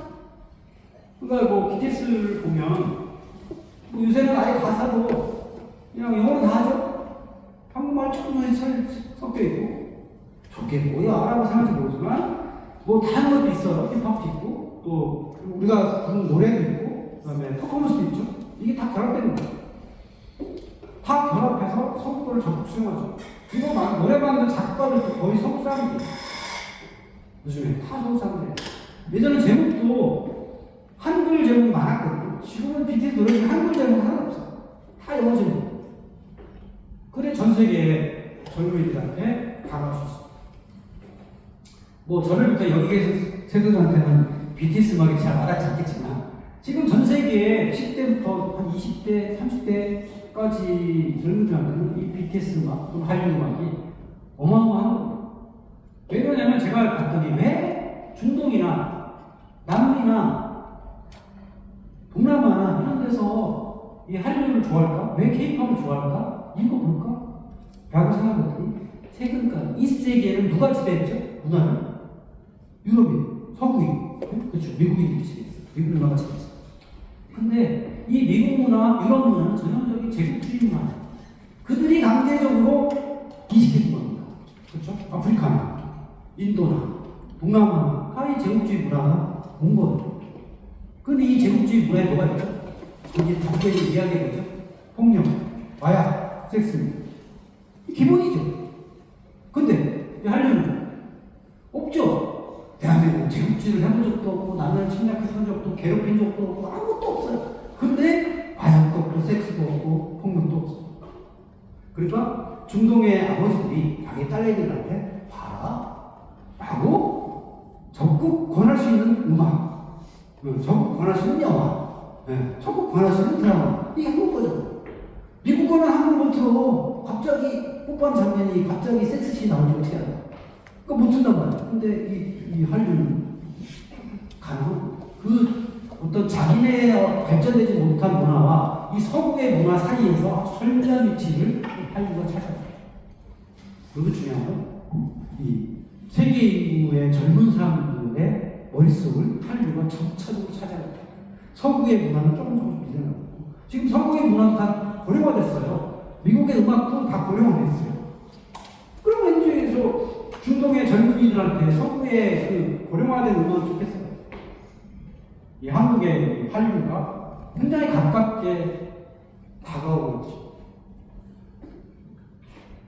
B: 그러니까 뭐 BTS를 보면 뭐 요새는 아예 가사도 그냥 영어로 다 하죠. 한국말 조금만 섞여 있고 저게 뭐야 라고 생각할지 모르지만 뭐 다양한 것도 있어요. 힙합도 있고 또 우리가 부르는 노래도 있고 그다음에 퍼포먼스도 있죠. 이게 다 결합되는 거예요. 다 결합해서 서구어를 적극 수용하죠. 이거 노래 만든 작가들도 거의 서구 사람들이에요. 요즘에 다 서구 사람들이에요. 예전에 제목도 한글 제목이 많았거든요. 지금은 BTS 노래에 한글 제목 하나 없어. 다 영어 제목. 그래 전 세계 젊은이들한테 다가갈 수 있어. 뭐 저를 부터 여기 계신 세대들한테는 BTS 음악이 잘 와닿지 않겠지만 지금 전 세계에 10대부터 한 20대, 30대까지 젊은이들한테는 이 BTS 음악, 또는 한류 음악이 어마어마한 겁니다. 왜 그러냐면 제가 봤더니 왜 중동이나 남미나 동남아나 이런 데서 이 한류를 좋아할까? 왜 K-팝을 좋아할까? 이거 볼까? 라고 생각했더니 최근까지 20세기에는 누가 지배했죠? 문화를? 유럽인, 서구인, 그렇죠. 미국인들이 지배했어요. 미국 문화가 지배했어요. 근데 이 미국 문화, 유럽 문화는 전형적인 제국주의 문화예요. 그들이 강제적으로 이식해 준 겁니다. 그렇죠? 아프리카나 인도나 동남아나 이 제국주의 문화가 온 거예요. 근데 이 제국주의 문화에 뭐가 있죠? 이제 다국에서 이야기해보죠. 폭력, 마약, 섹스. 기본이죠. 근데 이 한류는 없죠. 대한민국 제국주의를 해본 적도 없고 남을 침략해본 적도 없고 괴롭힌 적도 없고 아무것도 없어요. 근데 마약도 없고 섹스도 없고 폭력도 없어요. 그러니까 중동의 아버지들이 자기 딸내미들한테 봐라 라고 적극 권할 수 있는 음악, 적극 권할 수 있는 영화, 적극 권할 수 있는 드라마, 이게 한국 거죠. 미국 거는 한국 못 틀어. 갑자기 뽀뽀한 장면이 갑자기 섹스씬 나오지 어떻게 알아? 그거 못 튼단 말이야. 근데 이 한류는 가능한 그 어떤 자기네 발전되지 못한 문화와 이 서구의 문화 사이에서 아주 절묘한 위치를 한류가 찾아요. 그리고 중요한 건 이 세계 인구의 젊은 사람들의 머릿속을 한류가 점차적으로 찾아요. 서구의 문화는 조금 밀려나고 지금 서구의 문화도 다 고령화됐어요. 미국의 음악도 다 고령화됐어요. 그러면 이제 저 중동의 젊은이들한테 서구의 그 고령화된 음악을 좋겠어요. 이 한국의 한류가 굉장히 가깝게 다가오고 있죠.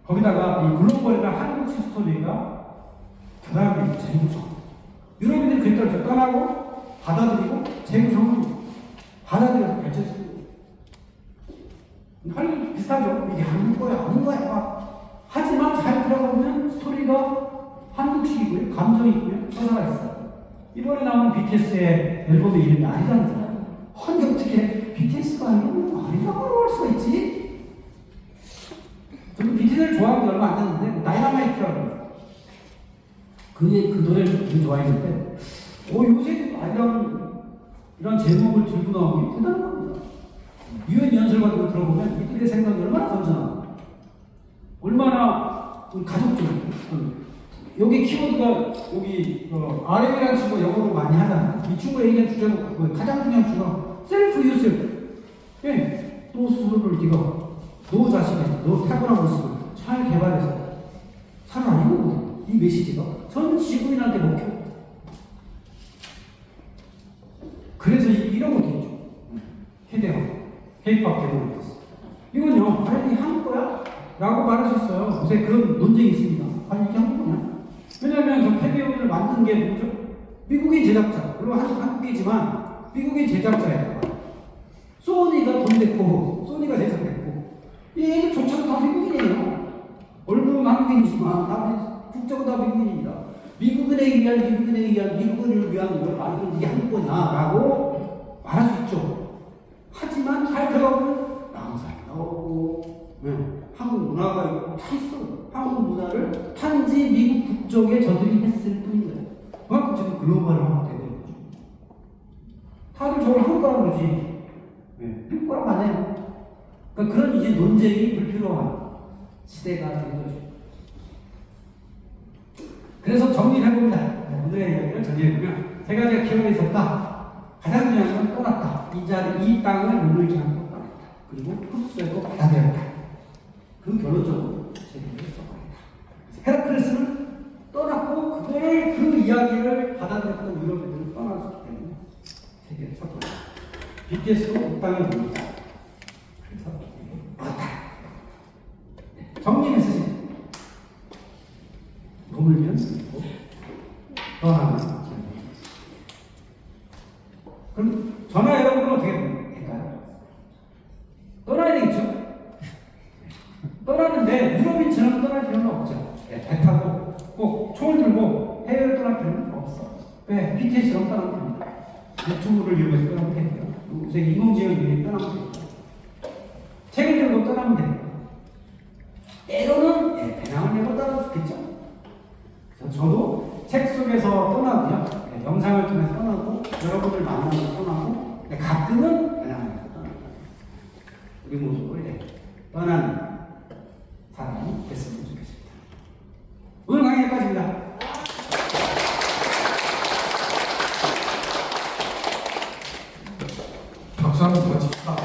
B: 거기다가 이 글로벌이나 한국 스토리가 대단하게 재구성. 유럽인들이 그랬더니 떠나고 받아들이고 재구성을 받아들여서 발전시키고. 한국 비슷하죠. 이게 한국 거야, 아는 거야. 하지만 잘 들어보면 스토리가 한국식이고요, 감정이고요, 서사가 있어요. 이번에 나온 BTS의 앨범의 이름이 아리랑이잖아요. 아니 어떻게 BTS가 아리랑으로 할 수가 있지? 저도 BTS를 좋아하는 지 얼마 안 됐는데 다이너마이트라고 그 노래를 되게 좋아했는데 요새 아리랑 이런 제목을 들고 나오기 대단한 겁니다. 유엔 연설 같은 거 들어보면 이들의 생각이 얼마나 건전하고 얼마나 가족적이고
C: 여기 키워드가 여기 RM이라는 친구가 영어로 많이 하잖아. 이 친구가 얘기한 주제가 가장 중요한 주제가 셀프 유셀프. 예, 너 스스로를 네가 너 자신의 너 타고난 모습을 잘 개발해서 살아라 이거거든. 이 메시지가 전 지구인한테 먹혀. 그래서 이런 것도 있죠. 해대학, 케이팝 대본을 했어. 이건요, 과연 이게 한국 거야? 라고 말할 수 있어요. 요새 그런 논쟁이 있습니다. 과연 이게 한국 거냐? 왜냐면 저 패배우를 만든 게 뭐죠? 미국인 제작자. 물론 한국이지만 미국인 제작자예요. 소니가 돈 냈고, 소니가 제작했고, 이 애들조차도 다 미국인이에요. 얼굴은 한국인이지만 다 국적은 다 미국인입니다. 미국인을 위한 미국인을 위한 걸 만든 게 한국 거냐라고 말할 수 있죠. 하지만 잘 들어가보면 남산이 나오고, 한국 문화가 있고 다 있어. 한국 문화를 단지 미국 국적에 저들이 했을 뿐인 거예요. 그만큼 지금 글로벌화 되는 거죠. 다들 저걸 한국 거라고 그러지. 한국 거라고 안 해요. 그러니까 그런 이제 논쟁이 불필요한 시대가 된 거죠. 그래서 정리를 해봅니다. 오늘의 이야기를 정리해보면 세 가지가 키워드에 있었다. 가장 중요한 건 떠났다. 이 땅을 머물지 않고 떠났다. 그리고 흡수해도 받아들였다. 그 결론적으로 세계를 써버렸다. 헤라클레스는 떠났고 그걸 그 이야기를 받아들였던 유럽인들은 떠났기 때문에 세계를 써버렸다. BTS도 이 땅에 옵니다. 그래서 그렇다. 정리 메시지. 머물면 있고 떠나면 그럼 전화 여러분은 어떻게 될까요? 떠나야 되겠죠? 떠나는데 유럽인처럼 떠날 필요는 없죠. 배 타고 꼭 총을 들고 해외를 떠날 필요는 없어. 왜? BTS처럼 떠나면 됩니다. 유튜브를 이용해서 떠나면 됩니다. 요새 인공지능을 이용해서 떠나면 됩니다. 책을 들고 떠나면 됩니다. 때로는 배낭을 메고 떠나도 좋겠죠? 저도 책 속에서 떠나고요. 영상을 통해서 떠나고, 여러분을 만나서 떠나고, 가끔은 그냥 떠나고. 우리 모두 원래 떠나는 사람이 됐으면 좋겠습니다. 오늘 강의 여기까지입니다.
A: 박수 한번 더 칩시다.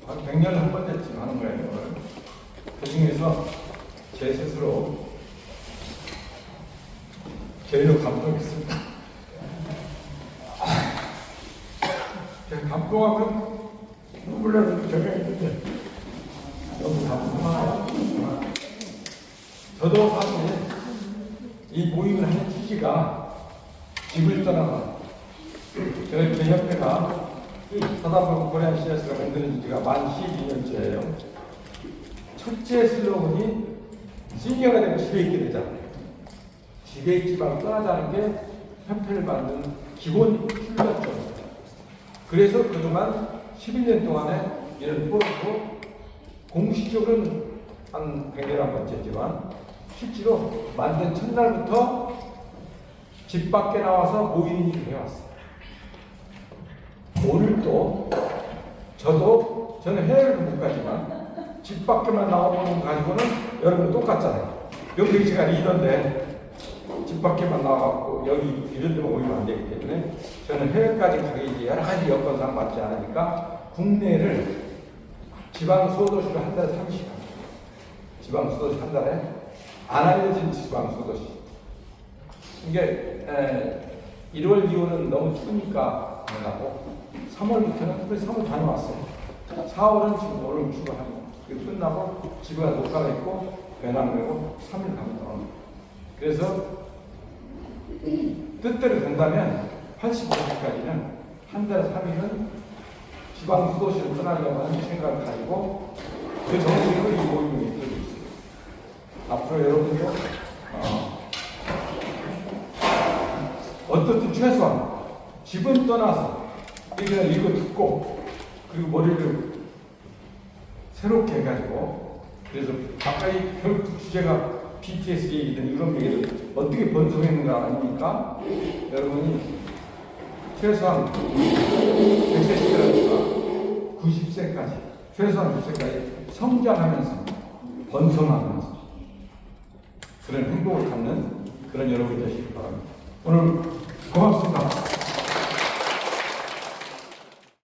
A: 바로 100년을 한 번째쯤 하는 거예요. 그 중에서 제 스스로 제일로 감동했습니다. 제가 감동하면 눈물 나는 적이 있는데 너무 감동하네요. 저도 사실 이 모임을 하는 취지가 집을 떠나가 저희 제 협회가 서다방 코리안 CS가 만드는 지가 만 12년째예요. 첫째 슬로건이 시니어가 되면 집에 있게 되잖아요. 집에 있지 말고 떠나자는 게 협회를 만든 기본 출발점이에요. 그래서 그동안 11년 동안에 이런 프로도 공식적으로는 한 111번째지만 실제로 만든 첫날부터 집 밖에 나와서 모이는 일을 해왔어요. 오늘도 저는 해외를 못 가지만 집 밖에만 나와보는 거 가지고는 여러분 똑같잖아요. 여기 제가 리더인데 집 밖에만 나와갖고 여기 이런 데만 오면 안 되기 때문에 저는 해외까지 가기 여러 가지 여건상 맞지 않으니까 국내를 지방 소도시로 한 달에 30시간 지방 소도시 한 달에 안 알려진 지방 소도시 이게 1월 2월은 너무 추우니까 안 가고 3월부터는 그래서 3월 다녀왔어요. 4월은 지금 오늘 출발하고 끝나고 집에 가서 녹화가 있고 배낭 메고 3일 갑니다. 그래서 뜻대로 된다면 85일까지는 한 달에 3일은 지방 수도시로 떠나려고 하는 생각을 가지고 그 정식으로 이 모임을 이끌고 있습니다. 앞으로 여러분도 어떻든 최소한 집은 떠나서 그냥 이거 듣고 그리고 머리를 새롭게 해가지고 그래서 아까 이 결국 주제가 BTS 얘기든 유럽 얘기든 어떻게 번성했는가 아닙니까? 여러분이 최소한 100세까지가 90세까지 최소한 60세까지 성장하면서 번성하면서 그런 행복을 갖는 그런 여러분이 되시기 바랍니다. 오늘 고맙습니다.